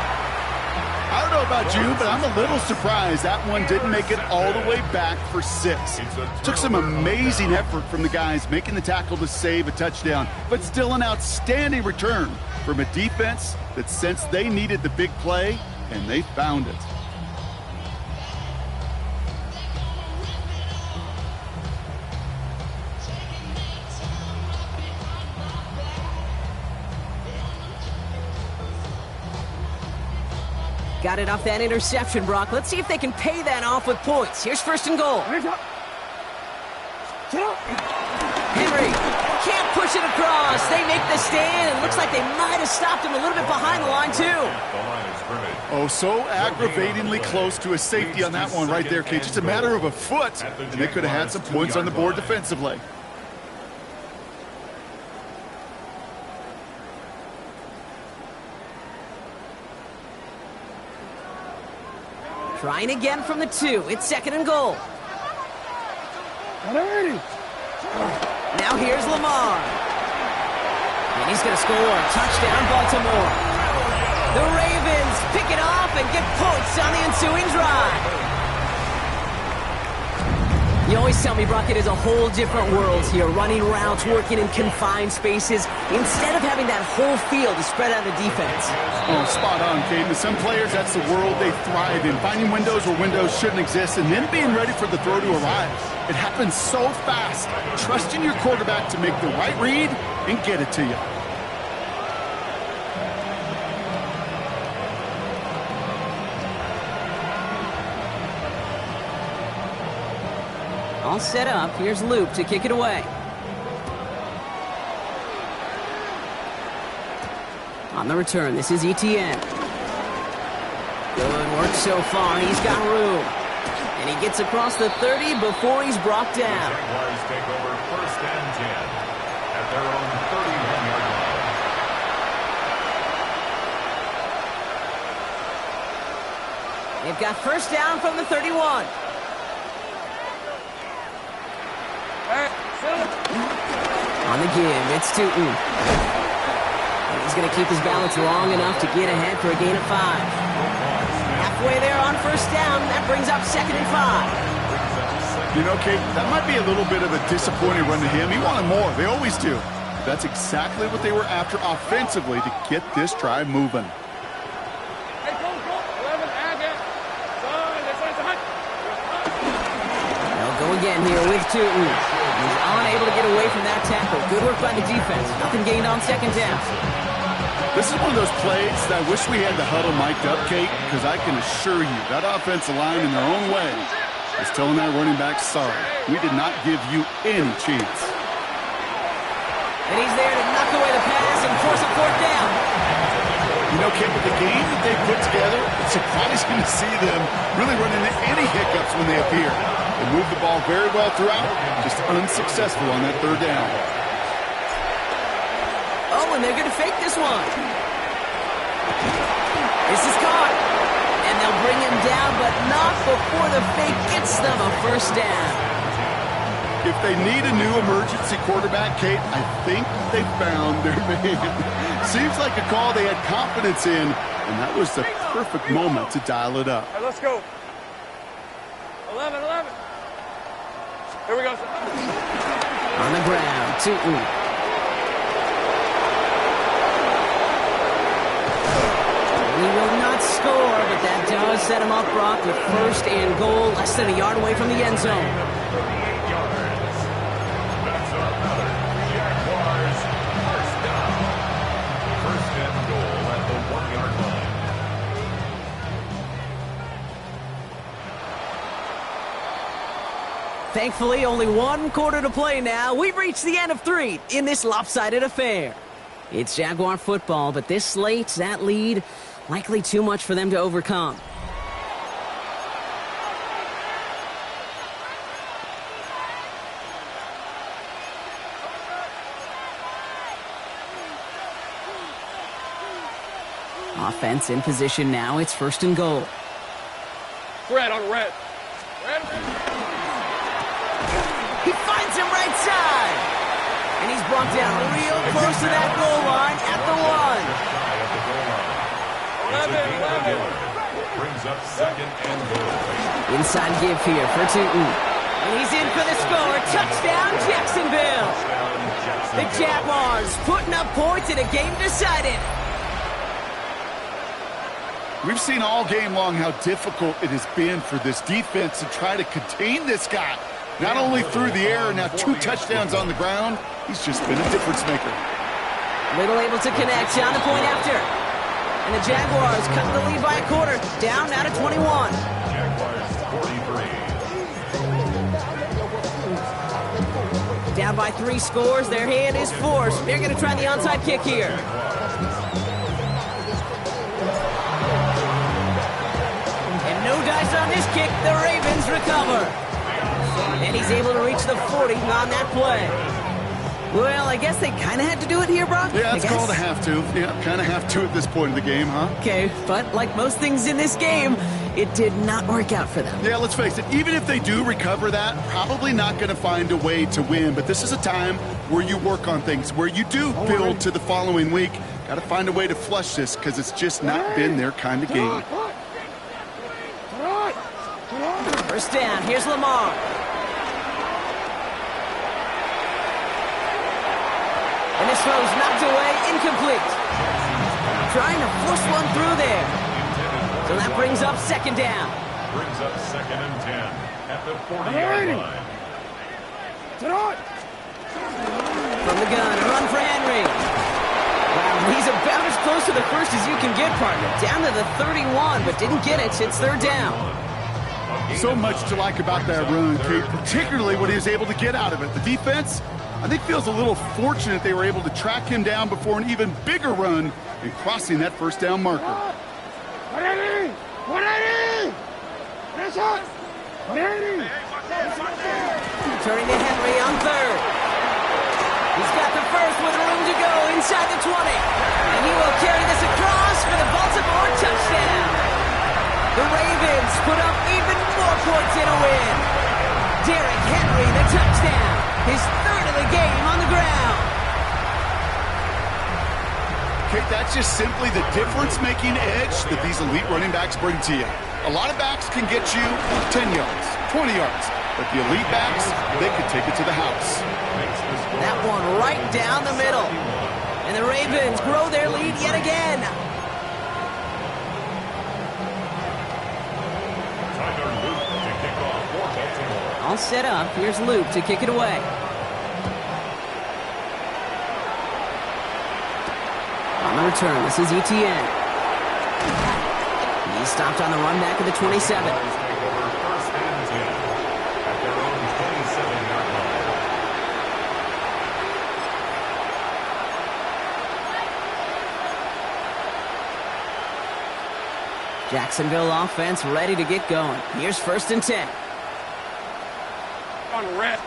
Speaker 3: I don't know about you, but I'm a little surprised that one didn't make it all the way back for 6. Took some amazing effort from the guys making the tackle to save a touchdown, but still an outstanding return from a defense that sensed they needed the big play, and they found it.
Speaker 1: got it off that interception, Brock. Let's see if they can pay that off with points. Here's first and goal. Henry can't push it across. They make the stand. It looks like they might have stopped him a little bit behind the line, too.
Speaker 3: Oh, so aggravatingly close to a safety on that one right there, Kate. Just a matter of a foot, and they could have had some points on the board defensively.
Speaker 1: Trying again from the 2. It's second and goal. Now here's Lamar. And he's going to score. Touchdown, Baltimore. The Ravens pick it off and get points on the ensuing drive. You always tell me, Brock, it is a whole different world here, running routes, working in confined spaces, instead of having that whole field to spread out a defense.
Speaker 3: Oh, spot on, Kate. With some players, that's the world they thrive in, finding windows where windows shouldn't exist, and then being ready for the throw to arrive. It happens so fast. Trusting your quarterback to make the right read and get it to you.
Speaker 1: All set up. Here's Luke to kick it away. On the return, this is Etienne. Good work so far. He's got room. And he gets across the 30 before he's brought down.
Speaker 2: The Jaguars take over first and 10 at their own 31-yard line.
Speaker 1: They've got first down from the 31. On the give, it's Tootin. And he's going to keep his balance long enough to get ahead for a gain of 5. Halfway there on first down. That brings up second and 5.
Speaker 3: You know, Kate, that might be a little bit of a disappointing run to him. He wanted more. They always do. That's exactly what they were after offensively to get this drive moving.
Speaker 1: They'll go again here with Tootin. He's unable to get away from that tackle. Good work by the defense. Nothing gained on second down.
Speaker 3: This is one of those plays that I wish we had the huddle mic'd up, Kate, because I can assure you that offensive line in their own way is telling that running back, sorry, we did not give you any chance.
Speaker 1: And he's there to knock away the pass and force a fourth down.
Speaker 3: You know, Kate, with the game that they put together, it's surprising to see them really run into any hiccups when they appear. They move the ball very well throughout, just unsuccessful on that third down.
Speaker 1: Oh, and they're going to fake this one. This is caught. And they'll bring him down, but not before the fake gets them a first down.
Speaker 3: If they need a new emergency quarterback, Kate, I think they found their man. Seems like a call they had confidence in, and that was the perfect moment to dial it up.
Speaker 4: All right, let's go. 11. Here we go.
Speaker 1: On the ground, Tootin. He will not score, but that does set him up, Brock, with first and goal, less than a yard away from the end zone.
Speaker 2: 38 yards. That's another Jaguars first down. First and goal at the 1-yard line.
Speaker 1: Thankfully, only one quarter to play now. We've reached the end of 3 in this lopsided affair. It's Jaguar football, but this slate, that lead, likely too much for them to overcome. Offense in position now. It's first and goal.
Speaker 4: Red on red.
Speaker 1: He finds him right side. And he's brought down real close to that goal line at the 1.
Speaker 4: 11.
Speaker 2: Brings up second and goal.
Speaker 1: Inside give here for Tootin. And he's in for the score. Touchdown, Jacksonville. The Jaguars putting up points in a game decided.
Speaker 3: We've seen all game long how difficult it has been for this defense to try to contain this guy. Not only through the air, now 2 touchdowns on the ground. He's just been a difference maker.
Speaker 1: Little able to connect on the point after. And the Jaguars cut the lead by a quarter, down now to 21.
Speaker 2: Jaguars 43.
Speaker 1: Down by 3 scores, their hand is forced. They're going to try the onside kick here. And no dice on this kick, the Ravens recover. And he's able to reach the 40 on that play. Well, I guess they kind of had to do it here, Brock.
Speaker 3: Yeah, it's called a have to. Yeah, kind of have to at this point in the game, huh?
Speaker 1: Okay, but like most things in this game, it did not work out for them.
Speaker 3: Yeah, let's face it, even if they do recover that, probably not going to find a way to win. But this is a time where you work on things, where you do build to the following week. Got to find a way to flush this because it's just not been their kind of game.
Speaker 1: First down, here's Lamar. And this throw's knocked away, incomplete. Trying to force one through there. So that brings up second down.
Speaker 2: Brings up 2nd and 10 at the 40-yard line.
Speaker 1: From the gun, a run for Henry. Wow, he's about as close to the first as you can get, partner. Down to the 31, but didn't get it. It's third down.
Speaker 3: So much to like about that run, Kate, particularly what he was able to get out of it. The defense, I think, feels a little fortunate they were able to track him down before an even bigger run and crossing that first down marker.
Speaker 4: 180! 180! That's it! 180!
Speaker 1: Turning to Henry on third. He's got the first with room to go inside the 20. And he will carry this across for the Baltimore touchdown. The Ravens put up even more points in a win. Derrick Henry, the touchdown. His third of the game on the ground.
Speaker 3: Kate, that's just simply the difference-making edge that these elite running backs bring to you. A lot of backs can get you 10 yards, 20 yards. But the elite backs, they can take it to the house.
Speaker 1: That one right down the middle. And the Ravens grow their lead yet again. All set up. Here's Luke to kick it away. On the return, this is ETN. He stopped on the run back at the 27. Jacksonville offense ready to get going. Here's 1st and 10.
Speaker 4: On the red.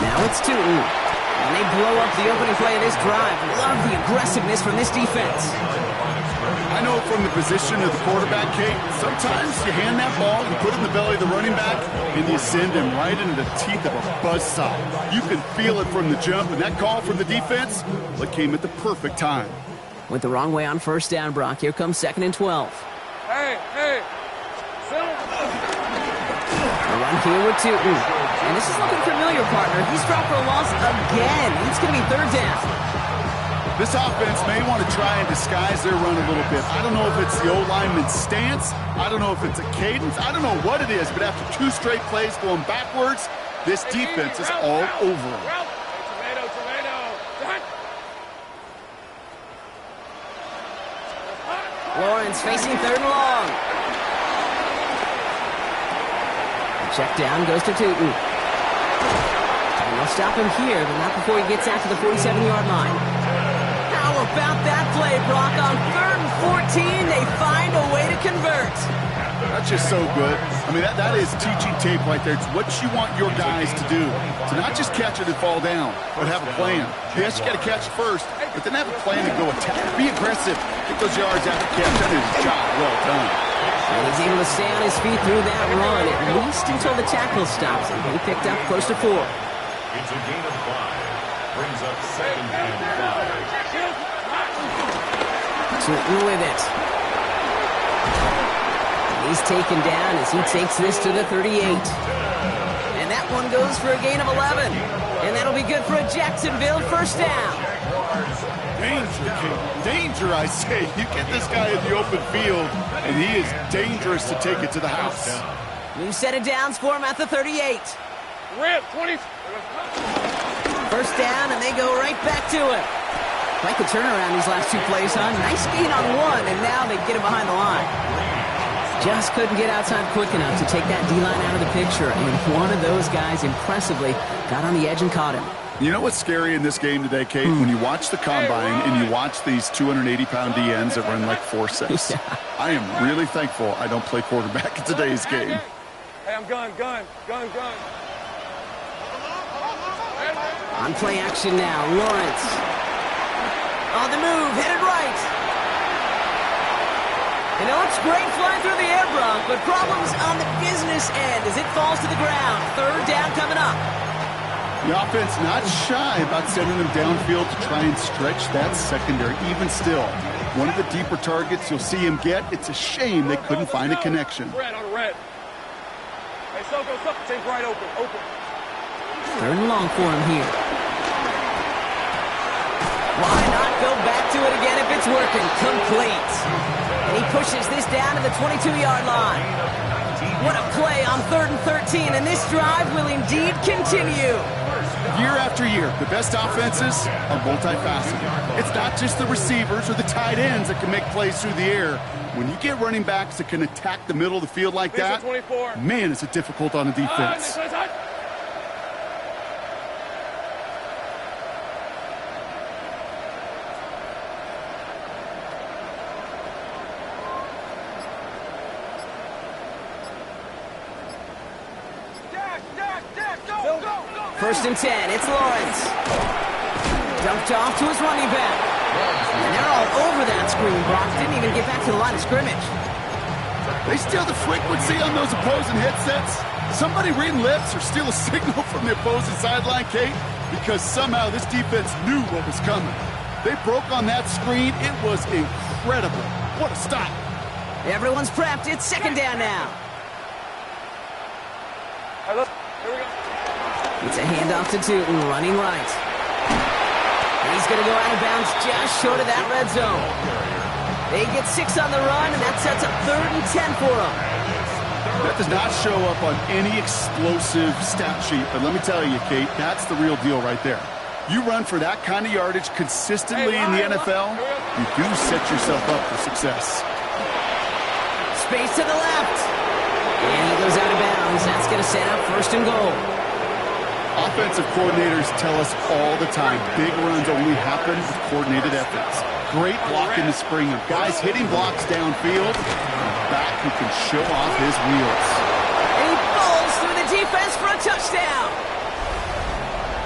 Speaker 1: Now it's Tootin. And they blow up the opening play of this drive. Love the aggressiveness from this defense.
Speaker 3: I know from the position of the quarterback, Kate, sometimes you hand that ball, you put it in the belly of the running back, and you send him right into the teeth of a buzzsaw. You can feel it from the jump, and that call from the defense, well, it came at the perfect time.
Speaker 1: Went the wrong way on first down, Brock. Here comes 2nd and 12.
Speaker 4: Hey!
Speaker 1: A run here with Tootin. And this is looking familiar, partner. He's dropped for a loss again. It's going to be third down.
Speaker 3: This offense may want to try and disguise their run a little bit. I don't know if it's the O-lineman's stance. I don't know if it's a cadence. I don't know what it is, but after 2 straight plays going backwards, this defense is all over them.
Speaker 1: Lawrence facing 3rd and long. Check down goes to Tootin. And they'll stop him here, but not before he gets out to the 47-yard line. How about that play, Brock? On 3rd and 14, they find a way to convert.
Speaker 3: That's just so good. I mean, that is teaching tape right there. It's what you want your guys to do. To not just catch it and fall down, but have a plan. Yes, you got to catch it first, but then have a plan to go attack. Be aggressive. Get those yards after catch. That is a job well done.
Speaker 1: And he's able to stay on his feet through that run, at least until the tackle stops him. He picked up close to 4.
Speaker 2: It's a gain of 5. Brings up 2nd and 5.
Speaker 1: Tootin with it. He's taken down as he takes this to the 38. And that one goes for a gain of 11. And that'll be good for a Jacksonville first down.
Speaker 3: Danger, King. Danger, I say. You get this guy in the open field, and he is dangerous to take it to the house.
Speaker 1: New set of downs for him at the 38.
Speaker 4: Red, 20.
Speaker 1: First down, and they go right back to it. Quite the turnaround these last two plays, huh? Nice gain on one, and now they get him behind the line. Just couldn't get outside quick enough to take that D-line out of the picture, and one of those guys impressively got on the edge and caught him.
Speaker 3: You know what's scary in this game today, Kate? When you watch the combine and you watch these 280-pound DNs that run like 4.6. Yeah. I am really thankful I don't play quarterback in today's game.
Speaker 4: Hey, I'm gun.
Speaker 1: On play action now, Lawrence. On the move, headed right. And it looks great flying through the air, Brock, but problems on the business end as it falls to the ground. Third down coming up.
Speaker 3: The offense not shy about sending them downfield to try and stretch that secondary. Even still, one of the deeper targets you'll see him get. It's a shame they couldn't find a connection.
Speaker 4: Red on red. Hey, Soko, take right open.
Speaker 1: Third and long for him here. Why not go back to it again if it's working? Complete. And he pushes this down to the 22-yard line. What a play on 3rd and 13, and this drive will indeed continue.
Speaker 3: Year after year, the best offenses are multifaceted. It's not just the receivers or the tight ends that can make plays through the air. When you get running backs that can attack the middle of the field like that, man, is it difficult on a defense.
Speaker 1: First and 10, it's Lawrence. Dumped off to his running back. And they're all over that screen. Brock didn't even get back to the line of scrimmage.
Speaker 3: They steal the frequency on those opposing headsets. Somebody reading lips or steal a signal from the opposing sideline, Kate, because somehow this defense knew what was coming. They broke on that screen. It was incredible. What a stop.
Speaker 1: Everyone's prepped. It's second down now.
Speaker 4: All right, here we go.
Speaker 1: It's a handoff to Tootin, running right. He's going to go out of bounds just short of that red zone. They get 6 on the run, and that sets up 3rd and 10 for them.
Speaker 3: That does not show up on any explosive stat sheet, but let me tell you, Kate, that's the real deal right there. You run for that kind of yardage consistently in the NFL, you do set yourself up for success.
Speaker 1: Space to the left. And he goes out of bounds. That's going to set up 1st and goal.
Speaker 3: Offensive coordinators tell us all the time, big runs only happen with coordinated efforts. Great block in the spring of guys hitting blocks downfield, and a back who can show off his wheels.
Speaker 1: And he falls through the defense for a touchdown.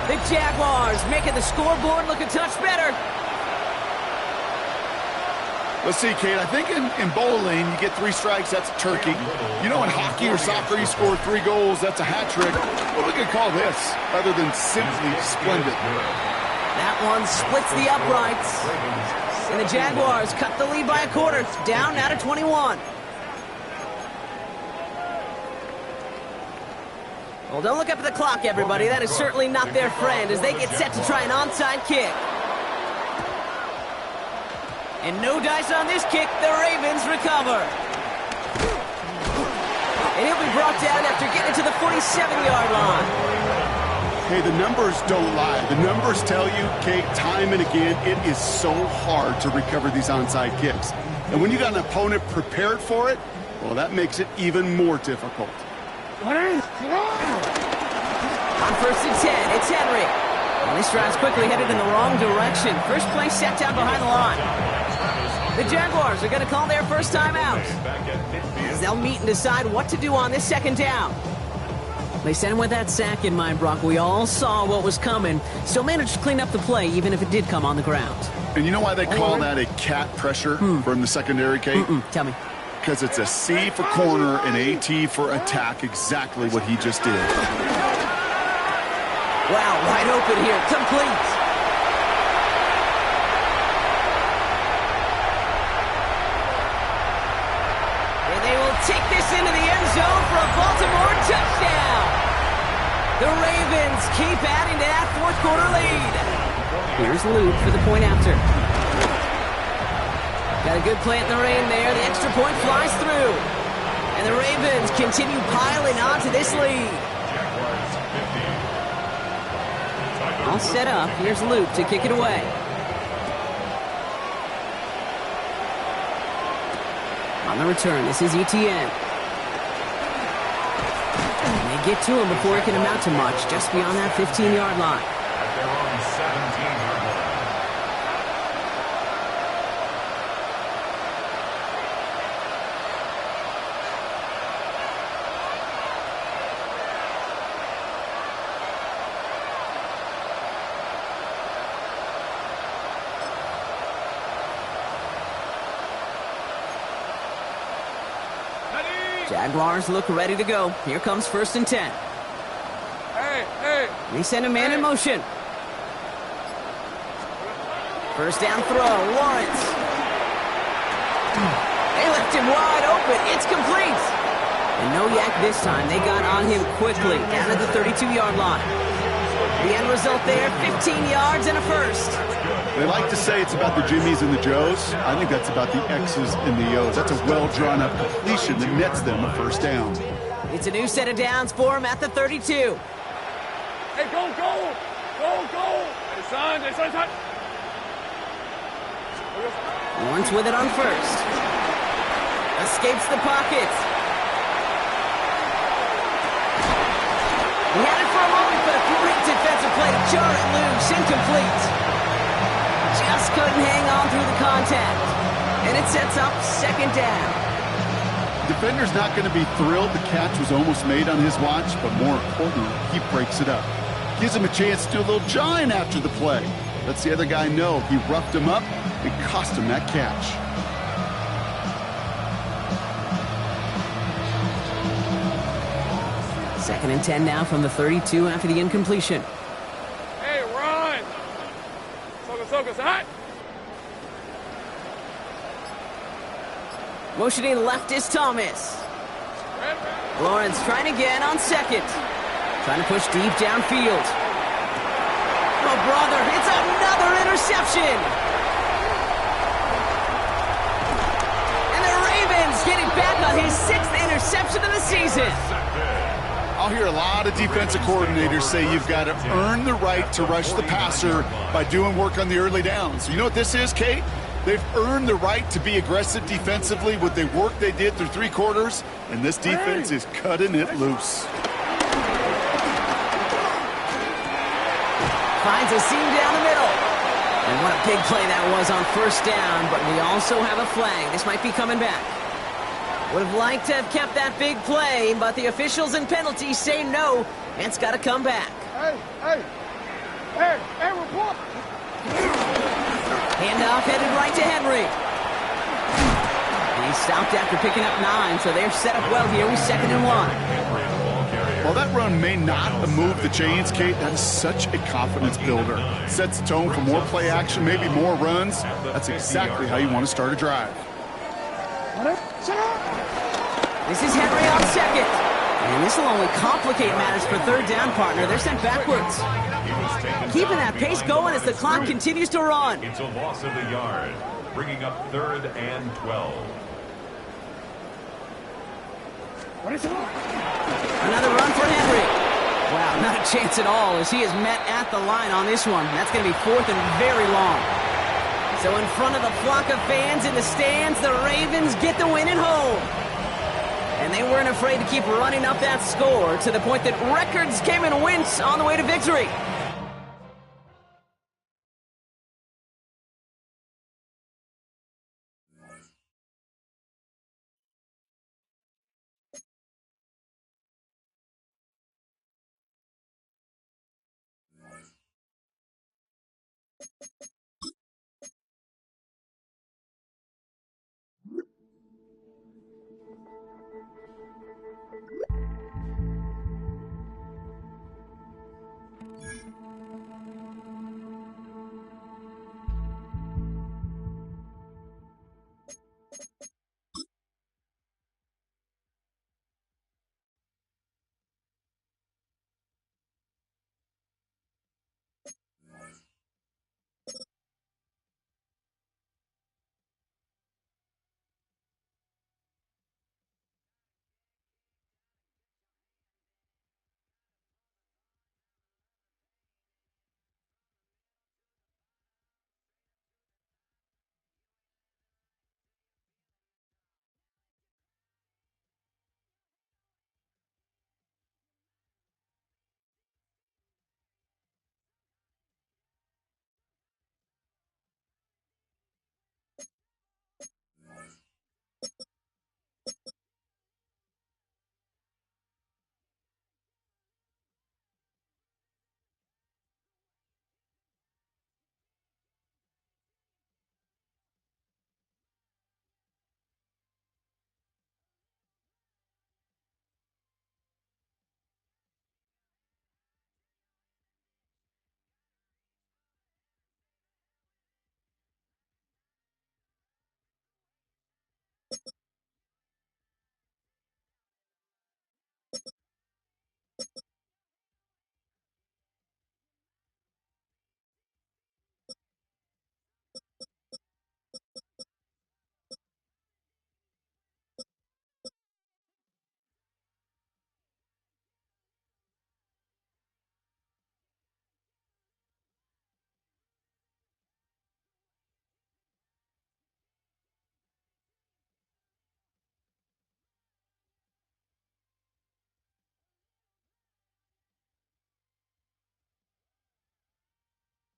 Speaker 1: The Jaguars making the scoreboard look a touch better.
Speaker 3: Let's see, Kate, I think in bowling, you get 3 strikes, that's a turkey. You know, in hockey or soccer, you score 3 goals, that's a hat trick. What are we going to call this, other than simply splendid?
Speaker 1: That one splits the uprights. And the Jaguars cut the lead by a quarter. Down now to 21. Well, don't look up at the clock, everybody. That is certainly not their friend as they get set to try an onside kick. And no dice on this kick. The Ravens recover. And he'll be brought down after getting to the 47-yard line.
Speaker 3: Hey, the numbers don't lie. The numbers tell you, Kate, time and again, it is so hard to recover these onside kicks. And when you got an opponent prepared for it, well, that makes it even more difficult.
Speaker 1: On 1st and 10, it's Henry. And this drive's quickly headed in the wrong direction. First play set down behind the line. The Jaguars are going to call their first time out. They'll meet and decide what to do on this second down. They sent him with that sack in mind, Brock. We all saw what was coming. Still managed to clean up the play, even if it did come on the ground.
Speaker 3: And you know why they call that a cat pressure from the secondary, Kate?
Speaker 1: Tell me.
Speaker 3: Because it's a C for corner and AT for attack, exactly what he just did.
Speaker 1: Wow, wide open here, complete. And they will take this into the end zone for a Baltimore touchdown. The Ravens keep adding to that 4th quarter lead. Here's Luke for the point after. Got a good plant in the rain there. The extra point flies through. And the Ravens continue piling on to this lead. All set up. Here's Luke to kick it away. On the return, this is ETN. And they get to him before he can amount to much, just beyond that 15-yard line.
Speaker 2: At their own 17-yard line.
Speaker 1: Jaguars look ready to go. Here comes 1st and 10.
Speaker 4: Hey.
Speaker 1: They send a man in motion. First down throw, Lawrence. They left him wide open. It's complete. And no yak this time. They got on him quickly, down at the 32-yard line. The end result there, 15 yards and a first.
Speaker 3: They like to say it's about the Jimmies and the Joes. I think that's about the X's and the O's. That's a well-drawn-up completion that nets them a first down.
Speaker 1: It's a new set of downs for him at the 32.
Speaker 4: Hey, go! Hey, son.
Speaker 1: Lawrence with it on first. Escapes the pocket. He had it for a moment, but a great defensive play to jar it loose. Incomplete. Just couldn't hang on through the contact. And it sets up 2nd down.
Speaker 3: Defender's not going to be thrilled the catch was almost made on his watch, but more importantly, he breaks it up. Gives him a chance to do a little jawing after the play. Lets the other guy know he roughed him up and cost him that catch.
Speaker 1: Second and 10 now from the 32 after the incompletion.
Speaker 4: Hey, run! Socos, hot!
Speaker 1: Motioning left is Thomas. Lawrence trying again on 2nd. Trying to push deep downfield. Oh, brother, it's another interception! And the Ravens getting back on his 6th interception of the season.
Speaker 3: I'll hear a lot of defensive coordinators say you've got to earn the right to rush the passer by doing work on the early downs. You know what this is, Kate? They've earned the right to be aggressive defensively with the work they did through 3 quarters, and this defense is cutting it loose.
Speaker 1: Finds a seam down the middle. And what a big play that was on 1st down, but we also have a flag. This might be coming back. Would have liked to have kept that big play, but the officials and penalties say no, and it's got to come back.
Speaker 4: Hey, report!
Speaker 1: Handoff headed right to Henry. He stopped after picking up 9, so they're set up well here with 2nd and 1.
Speaker 3: While that run may not have moved the chains, Kate, that is such a confidence builder. Sets the tone for more play action, maybe more runs. That's exactly how you want to start a drive.
Speaker 1: This is Henry on 2nd. And this will only complicate matters for 3rd down, partner. They're sent backwards. Keeping that pace going as the clock continues to run.
Speaker 2: It's a loss of a yard, bringing up 3rd and 12.
Speaker 1: Another run for Henry. Wow, not a chance at all as he is met at the line on this one. That's going to be 4th and very long. So in front of the flock of fans in the stands, the Ravens get the win at home. And they weren't afraid to keep running up that score to the point that records came in wins on the way to victory.